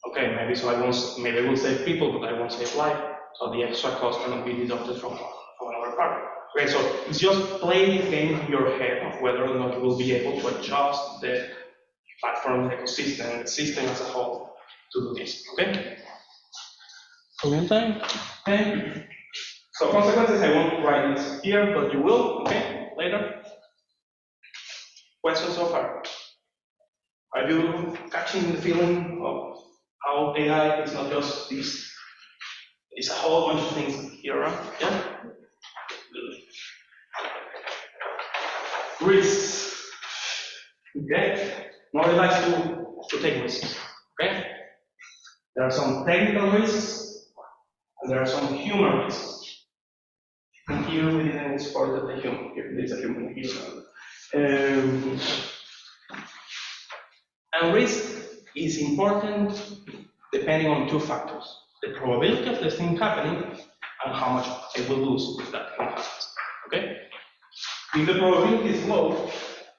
S1: Okay, maybe so maybe I will save people, but I won't save life. So the extra cost cannot be deducted from another partner. Okay, so it's just play this game in your head of whether or not you will be able to adjust the platform, the ecosystem, the system as a whole to do this. Okay? Okay. So consequences, I won't write this here, but you will, okay, later. Questions so far? Are you catching the feeling of how AI is not just this? It's a whole bunch of things here around, yeah? Risks. Okay? Nobody likes to take risks. Okay? There are some technical risks, and there are some human risks. And here we didn't export the human. Here there's a human here. And risk is important depending on 2 factors: the probability of the thing happening and how much I will lose if that thing happens. Okay? If the probability is low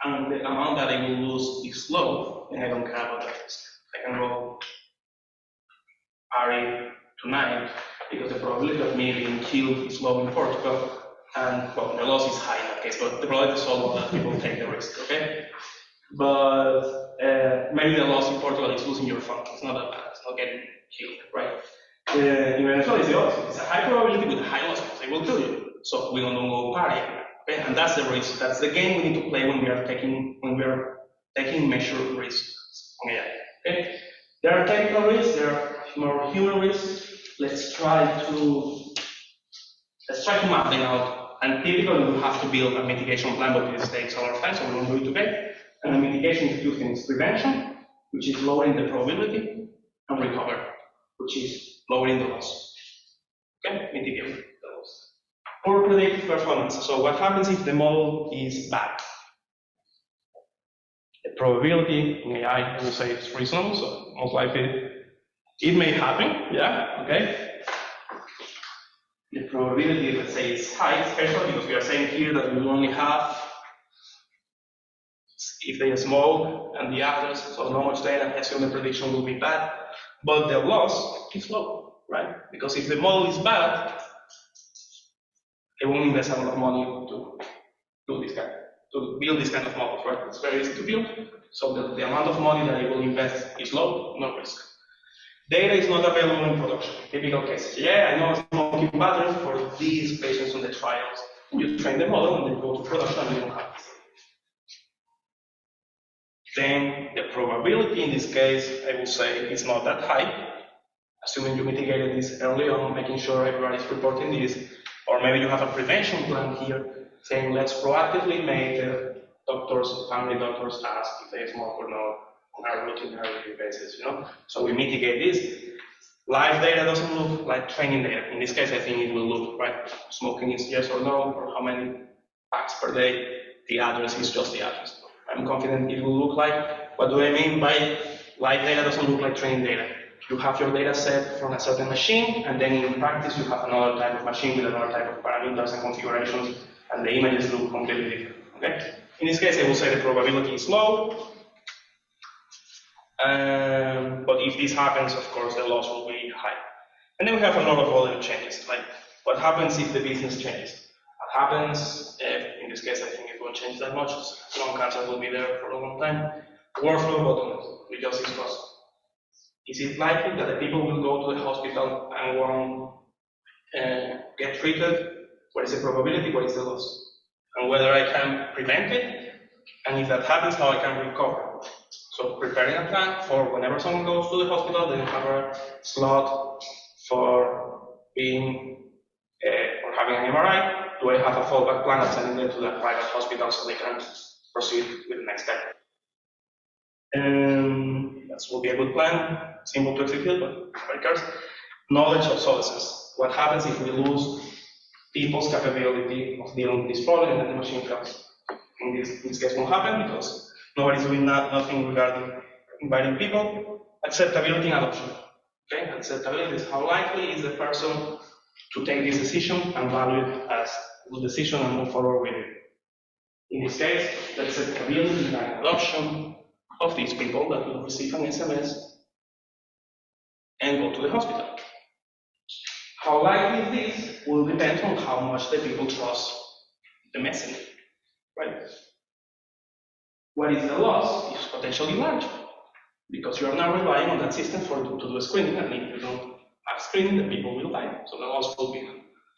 S1: and the amount that I will lose is low, then I don't care about that risk. I can roll RE to 9 because the probability of me being killed is low in Portugal, and well, the loss is high in that case, but the probability is so low that people take the risk, okay? But maybe the loss in Portugal is losing your fund. It's not that bad, it's not getting killed, right? In Venezuela, it's the opposite. It's a high probability with a high loss, because they will kill you. So we don't go party, okay? And that's the risk. That's the game we need to play when we are taking measured risks on AI. Okay? There are technical risks. There are more human risks. Let's try to map them out. And typically, we have to build a mitigation plan, but this takes a lot of time, so we won't do it today. And the mitigation is two things: prevention, which is lowering the probability, and recovery, which is lowering the loss. Okay, mitigate the loss. Poor predictive performance. So what happens if the model is bad? The probability in AI, I will say it's reasonable, so most likely it may happen, yeah, okay? The probability, let's say, is high, especially because we are saying here that we will only have, if they are small and the others, so not much data, I assume the prediction will be bad, but the loss is low, right? Because if the model is bad, they won't invest a lot of money to build this kind of models, right? It's very easy to build, so the amount of money that they will invest is low, no risk. Data is not available in production. Typical cases. Yeah, I know smoking patterns for these patients on the trials. You train the model and then go to production and you don't have this. Then the probability in this case, I will say, is not that high. Assuming you mitigated this early on, making sure everybody is reporting this, or maybe you have a prevention plan here, saying let's proactively make the doctors, family doctors ask if they smoke or not on a routinary basis, you know? So we mitigate this. Live data doesn't look like training data. In this case, I think it will look, right? Smoking is yes or no, or how many packs per day. The address is just the address. I'm confident it will look like. What do I mean by live data doesn't look like training data? You have your data set from a certain machine, and then in practice you have another type of machine with another type of parameters and configurations, and the images look completely different. Okay? In this case, I will say the probability is low. But if this happens, of course, the loss will be high. And then we have a lot of other changes, like what happens if the business changes? What happens, in this case, I think it won't change that much, lung cancer will be there for a long time. Workflow bottlenecks, we just discussed. Is it likely that the people will go to the hospital and won't get treated? What is the probability? What is the loss? And whether I can prevent it, and if that happens, how I can recover. So preparing a plan for whenever someone goes to the hospital, they have a slot for being or having an MRI. Do I have a fallback plan of sending them to the private hospital so they can proceed with the next step? That will be a good plan, simple to execute, but nobody cares. Knowledge obsolescence. What happens if we lose people's capability of dealing with this problem and then the machine fails? In this case won't happen because nobody's doing nothing regarding inviting people. Acceptability and adoption. Okay, acceptability is how likely is the person to take this decision and value it as a good decision and move forward with it. In this case, the acceptability and adoption of these people that will receive an SMS and go to the hospital. How likely is this will depend on how much the people trust the messenger, right? What is the loss? It's potentially large because you are now relying on that system to do a screening, and if you don't have screening, the people will die. So the loss will be.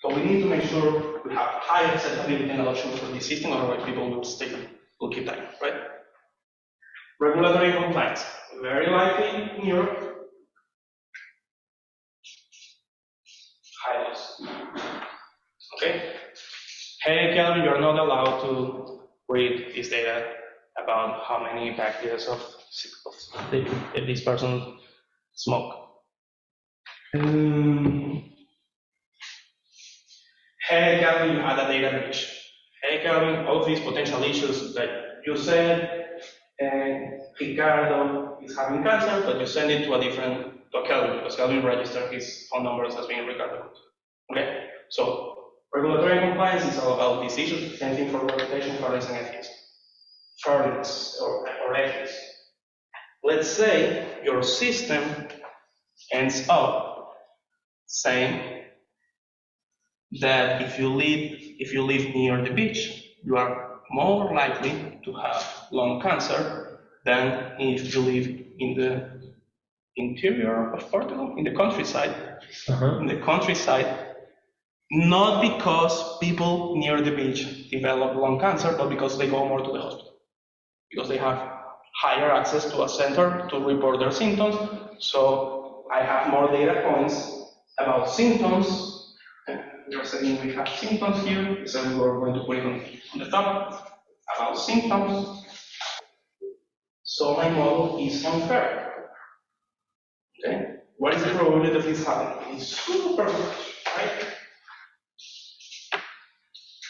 S1: So we need to make sure we have high acceptability and adoption for this system, otherwise people will keep dying, right? Regulatory compliance. Very likely in Europe. High loss. Okay? Hey, Kelvin, you're not allowed to read this data about how many bacteria this person smoked. Hey, Kelvin, you had a data breach. Hey, Kelvin, all these potential issues that you said, Ricardo is having cancer, but you send it to Kelvin because Kelvin registered his phone numbers as being Ricardo. Okay? So regulatory compliance is all about these issues. Same thing for reputation, for and ethics. furnace or ethics. Let's say your system ends up saying that if you live near the beach, you are more likely to have lung cancer than if you live in the interior of Portugal, in the countryside. In the countryside, not because people near the beach develop lung cancer, but because they go more to the hospital. Because they have higher access to a center to report their symptoms. So I have more data points about symptoms. We're saying we have symptoms here, so we're going to put it on the top about symptoms. So my model is unfair. Okay? What is the probability of this happening? It's super large, right?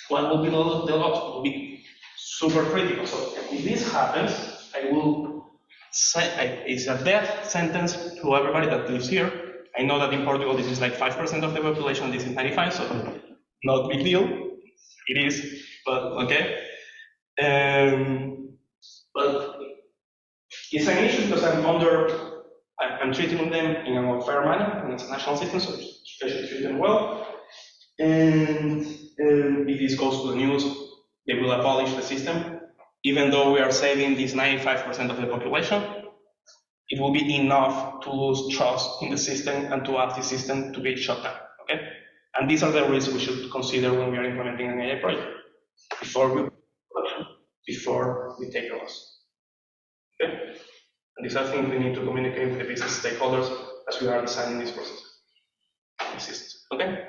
S1: What will be the odds? It will be super critical. So if this happens, I will say it's a death sentence to everybody that lives here. I know that in Portugal this is like 5% of the population, this is 95, so not big deal. It is, but okay. But it's an issue because I'm treating them in a fair manner, in an international system, so I should treat them well. And if this goes to the news, they will abolish the system. Even though we are saving this 95% of the population, it will be enough to lose trust in the system and to ask the system to be shut down. Okay? And these are the risks we should consider when we are implementing an AI project before we take a loss. Okay? And these are things we need to communicate with the business stakeholders as we are designing this process. Okay?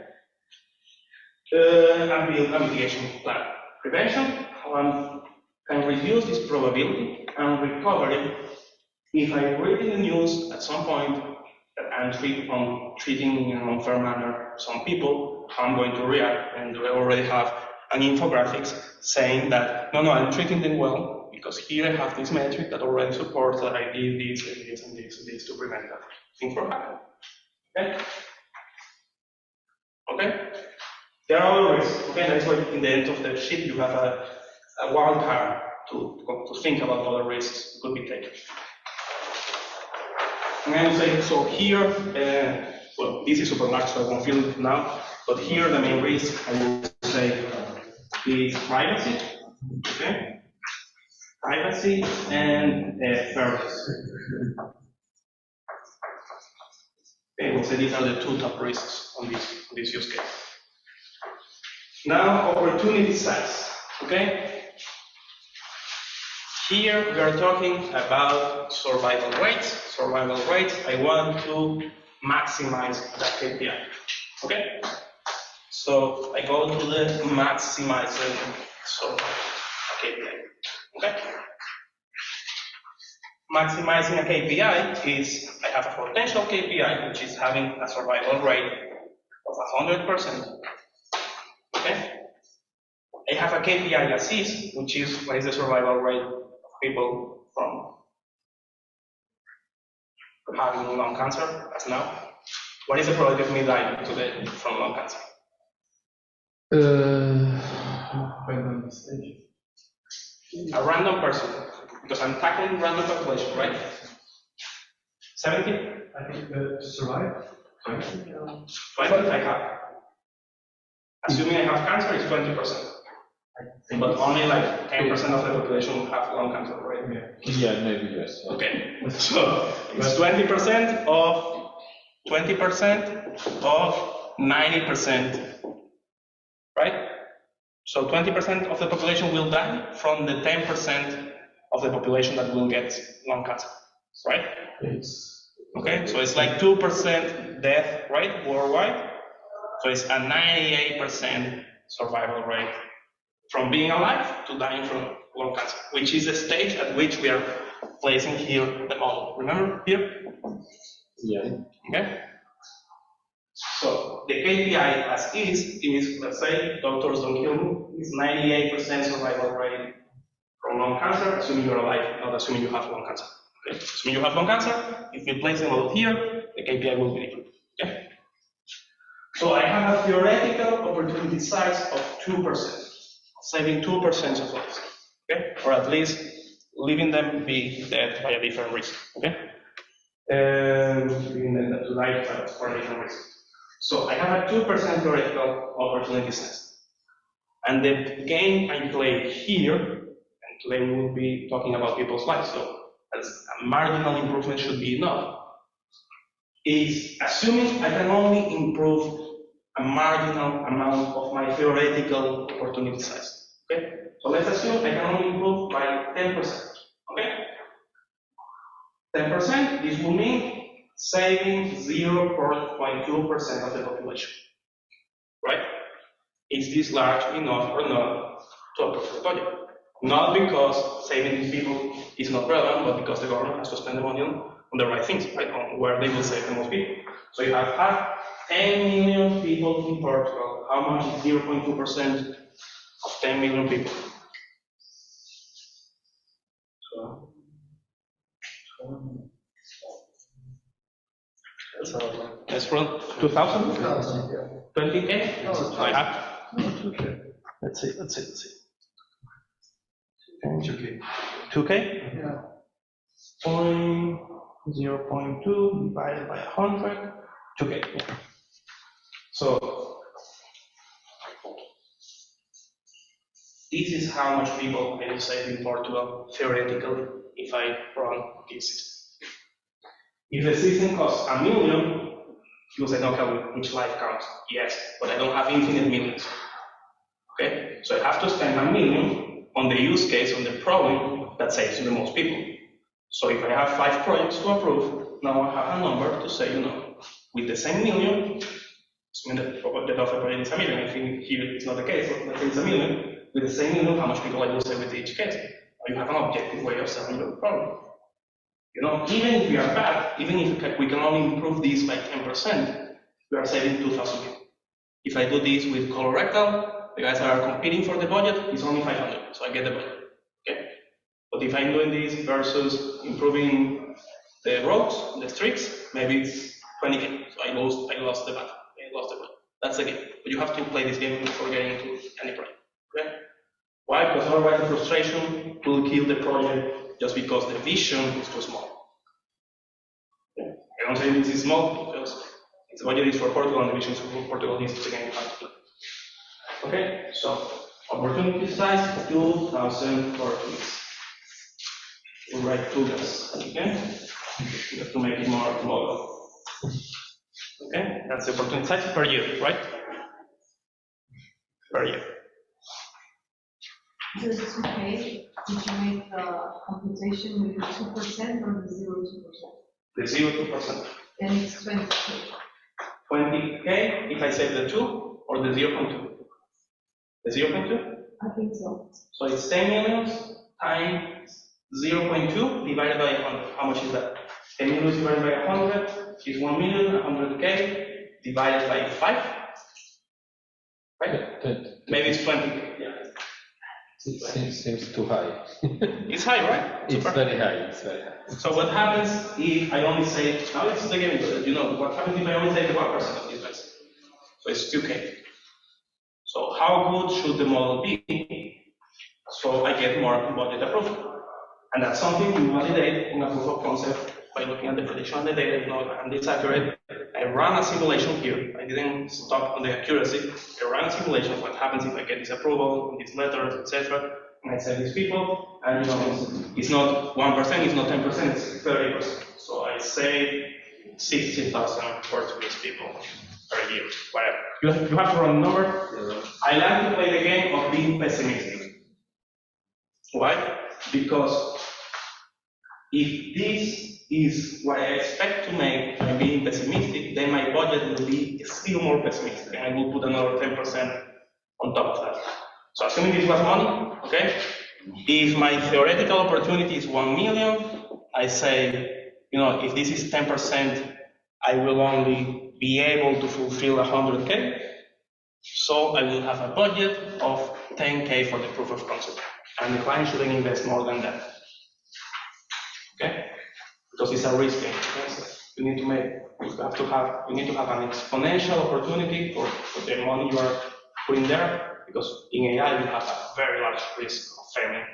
S1: And build a mitigation plan. Prevention can reduce this probability and recovery. If I read in the news at some point that I'm treating in an unfair manner some people, how I'm going to react, and I already have an infographics saying that, no, I'm treating them well, because here I have this metric that already supports that I did this and this and this and this to prevent that thing from happening. Okay? Okay? There are other risks. Okay, that's why in the end of the sheet you have a wild card to think about other risks could be taken. And I will say, so here, well, this is super large, so I won't fill it now, but here the main risk, I will say, is privacy, okay? Privacy and fairness. Okay, we'll say these are the two top risks on this use case. Now, opportunity size, okay? Here we are talking about survival rates. Survival rates, I want to maximize that KPI, okay? So I go to the maximizing survival KPI, okay? Maximizing a KPI is, I have a potential KPI, which is having a survival rate of 100%, okay? I have a KPI assist, which is, what is the survival rate of people from having lung cancer, as now? What is the probability of me dying today from lung cancer? A random person, because I'm tackling random population, right? 70?
S5: I think to survive, 20?
S1: 20 I have. Assuming I have cancer, it's 20%. But only like 10% of the population will have lung cancer, right?
S3: Yeah, maybe yes.
S1: Okay, so it's 20% of 90%, right? So 20% of the population will die from the 10% of the population that will get lung cancer, right?
S3: Yes.
S1: Okay, so it's like 2% death rate worldwide. So it's a 98% survival rate from being alive to dying from lung cancer, which is the stage at which we are placing here the model. Remember here?
S3: Yeah.
S1: Okay. So the KPI as is, let's say, doctors don't kill me, is 98% survival rate from lung cancer, assuming you're alive, not assuming you have lung cancer. Okay. Assuming you have lung cancer, if you place the model here, the KPI will be different. Okay. So I have a theoretical opportunity size of 2%, saving 2% of lives. okay? Or at least leaving them be dead by a different reason, okay? Leaving them to die for a different reason. So I have a 2% theoretical opportunity size. And the game I play here, and today we will be talking about people's lives, so as a marginal improvement should be enough, is assuming I can only improve a marginal amount of my theoretical opportunity size. Okay? So let's assume I can only improve by 10%. Okay? 10%, this will mean saving 0.2% of the population. Right? Is this large enough or not to approve the budget? Not because saving these people is not relevant, but because the government has to spend the money on the right things, right? On where they will save the most people. So you have 10 million people in Portugal. How much is 0.2% of 10 million people? Let's run 2,000? 20K? No, I have. Let's see. 2K?
S6: Yeah.
S1: 0.2 divided by 100, 2K. Yeah. So this is how much people I will save in Portugal theoretically if I run this system. If the system costs $1 million, you will say, no, Kelvin, each life counts. Yes, but I don't have infinite millions. Okay, so I have to spend $1 million on the use case, on the problem that saves the most people. So if I have 5 projects to approve, now I have a number to say, with the same million, assuming that the offer project is $1 million, I think here it's not the case, but let's say it's $1 million, with the same million, how much people I will save with each case? You have an objective way of solving the problem. Even if we are bad, even if we can only improve this by 10%, we are saving 2,000 people. If I do this with colorectal, the guys that are competing for the budget, it's only 500, so I get the budget. Okay? But if I'm doing this versus improving the roads, the streets, maybe it's 20K. So I lost the battle. I lost the budget. That's the game. But you have to play this game before getting into any project. Okay? Why? Because otherwise the frustration will kill the project just because the vision is too small. Okay? I don't say this is small because the budget is for Portugal and the vision is for Portugal. This is the game you have to play. Okay? So opportunity size 2,000 Portuguese. We'll write 2 guys. Okay? We have to make it more global. Okay? That's the opportunity size per year, right? Per year.
S4: So it's okay if you make the computation with the 2% or the 0.2%?
S1: The 0.2%.
S4: Then it's 20K.
S1: 20K if I save the 2 or the 0.2? The 0.2?
S4: I think so.
S1: So it's 10 million times 0.2 divided by 100. How much is that? 10 million divided by 100 is 1 million, 100K divided by 5. Right? Maybe it's 20K. Yeah.
S3: It seems too high.
S1: It's high, right?
S3: It's very high.
S1: So what happens if I only say, now it's the game, what happens if I only take 1% of these guys? So it's 2K. So how good should the model be so I get more budget approved? And that's something we validate in a proof of concept by looking at the prediction of the data, and it's accurate. I ran a simulation here. I didn't stop on the accuracy. I ran a simulation of what happens if I get this approval, these letters, etc. And I save these people, and it's not 1%, it's not 10%, it's 30%. So I save 60,000 Portuguese people per year, whatever. You have to run a number. Yeah. I like to play the game of being pessimistic. Why? Because if this is what I expect to make by being pessimistic, then my budget will be still more pessimistic, and I will put another 10% on top of that. So assuming this was money, okay? If my theoretical opportunity is 1 million, I say, if this is 10%, I will only be able to fulfill 100K. So I will have a budget of 10K for the proof of concept. And the client shouldn't invest more than that. Okay? Because it's a risk game. You need to have an exponential opportunity for the money you are putting there, because in AI you have a very large risk of failing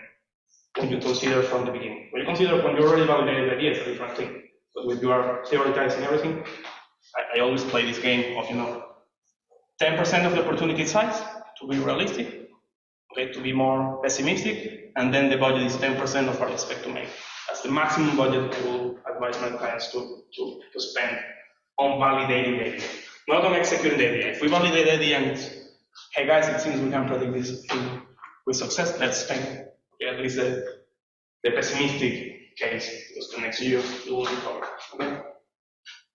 S1: when you consider from the beginning. When you consider when you already validated the idea, it's a different thing. But when you are theoretizing everything, I always play this game of 10% of the opportunity size to be realistic, okay, to be more pessimistic, and then the budget is 10% of what I expect to make. That's the maximum budget I will advise my clients to spend on validating the idea, not on executing the idea. If we validate the idea and it's, hey guys, it seems we can predict this thing with success, let's spend. Okay, at least the pessimistic case, because the next year you will recover. Okay?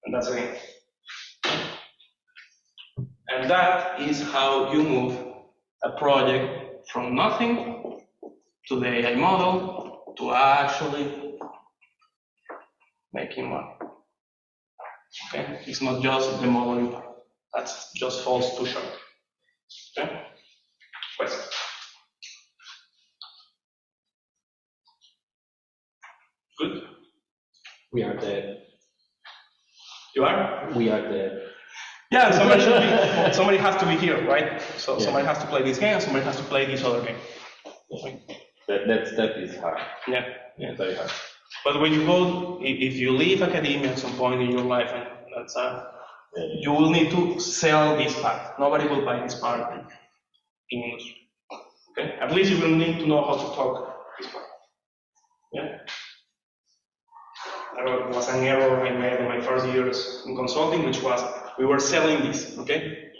S1: And that's it. And that is how you move a project from nothing to the AI model to actually making money. Okay? It's not just the modeling part. That just falls too short. Okay? Questions? Good?
S3: We are there.
S1: You are?
S3: We are there.
S1: Yeah, somebody has to be here, right? So yeah. Somebody has to play this game, somebody has to play this other game.
S3: That step is hard.
S1: Yeah,
S3: very hard.
S1: But when you go, if you leave academia at some point in your life, and that's you will need to sell this part. Nobody will buy this part in industry. Okay? At least you will need to know how to talk this part. Yeah. There was an error I made in my first years in consulting, which was we were selling this, okay?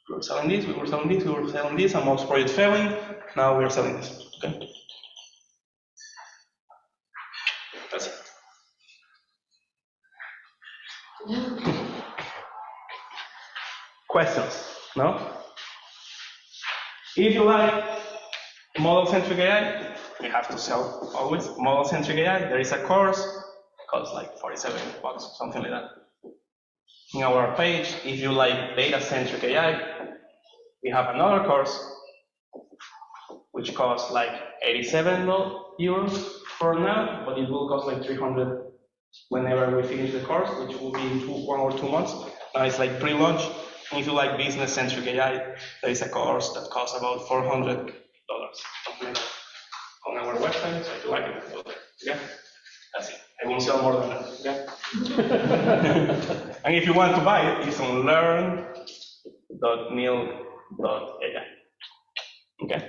S1: We were selling this, we were selling this, we were selling this, and most projects failing, now we are selling this, okay? That's it. Questions? No? If you like model-centric AI, you have to sell always model-centric AI. There is a course, it costs like $47, something like that. In our page, if you like data-centric AI, we have another course which costs like 87 euros for now, but it will cost like 300 whenever we finish the course, which will be in 1 or 2 months. Now it's like pre-launch. And if you like business-centric AI, there is a course that costs about $400, something like that, on our website. So if you like it, go there. Yeah, that's it. I won't sell more than that. Yeah. And if you want to buy it, it's on learn.mil.ai. Okay.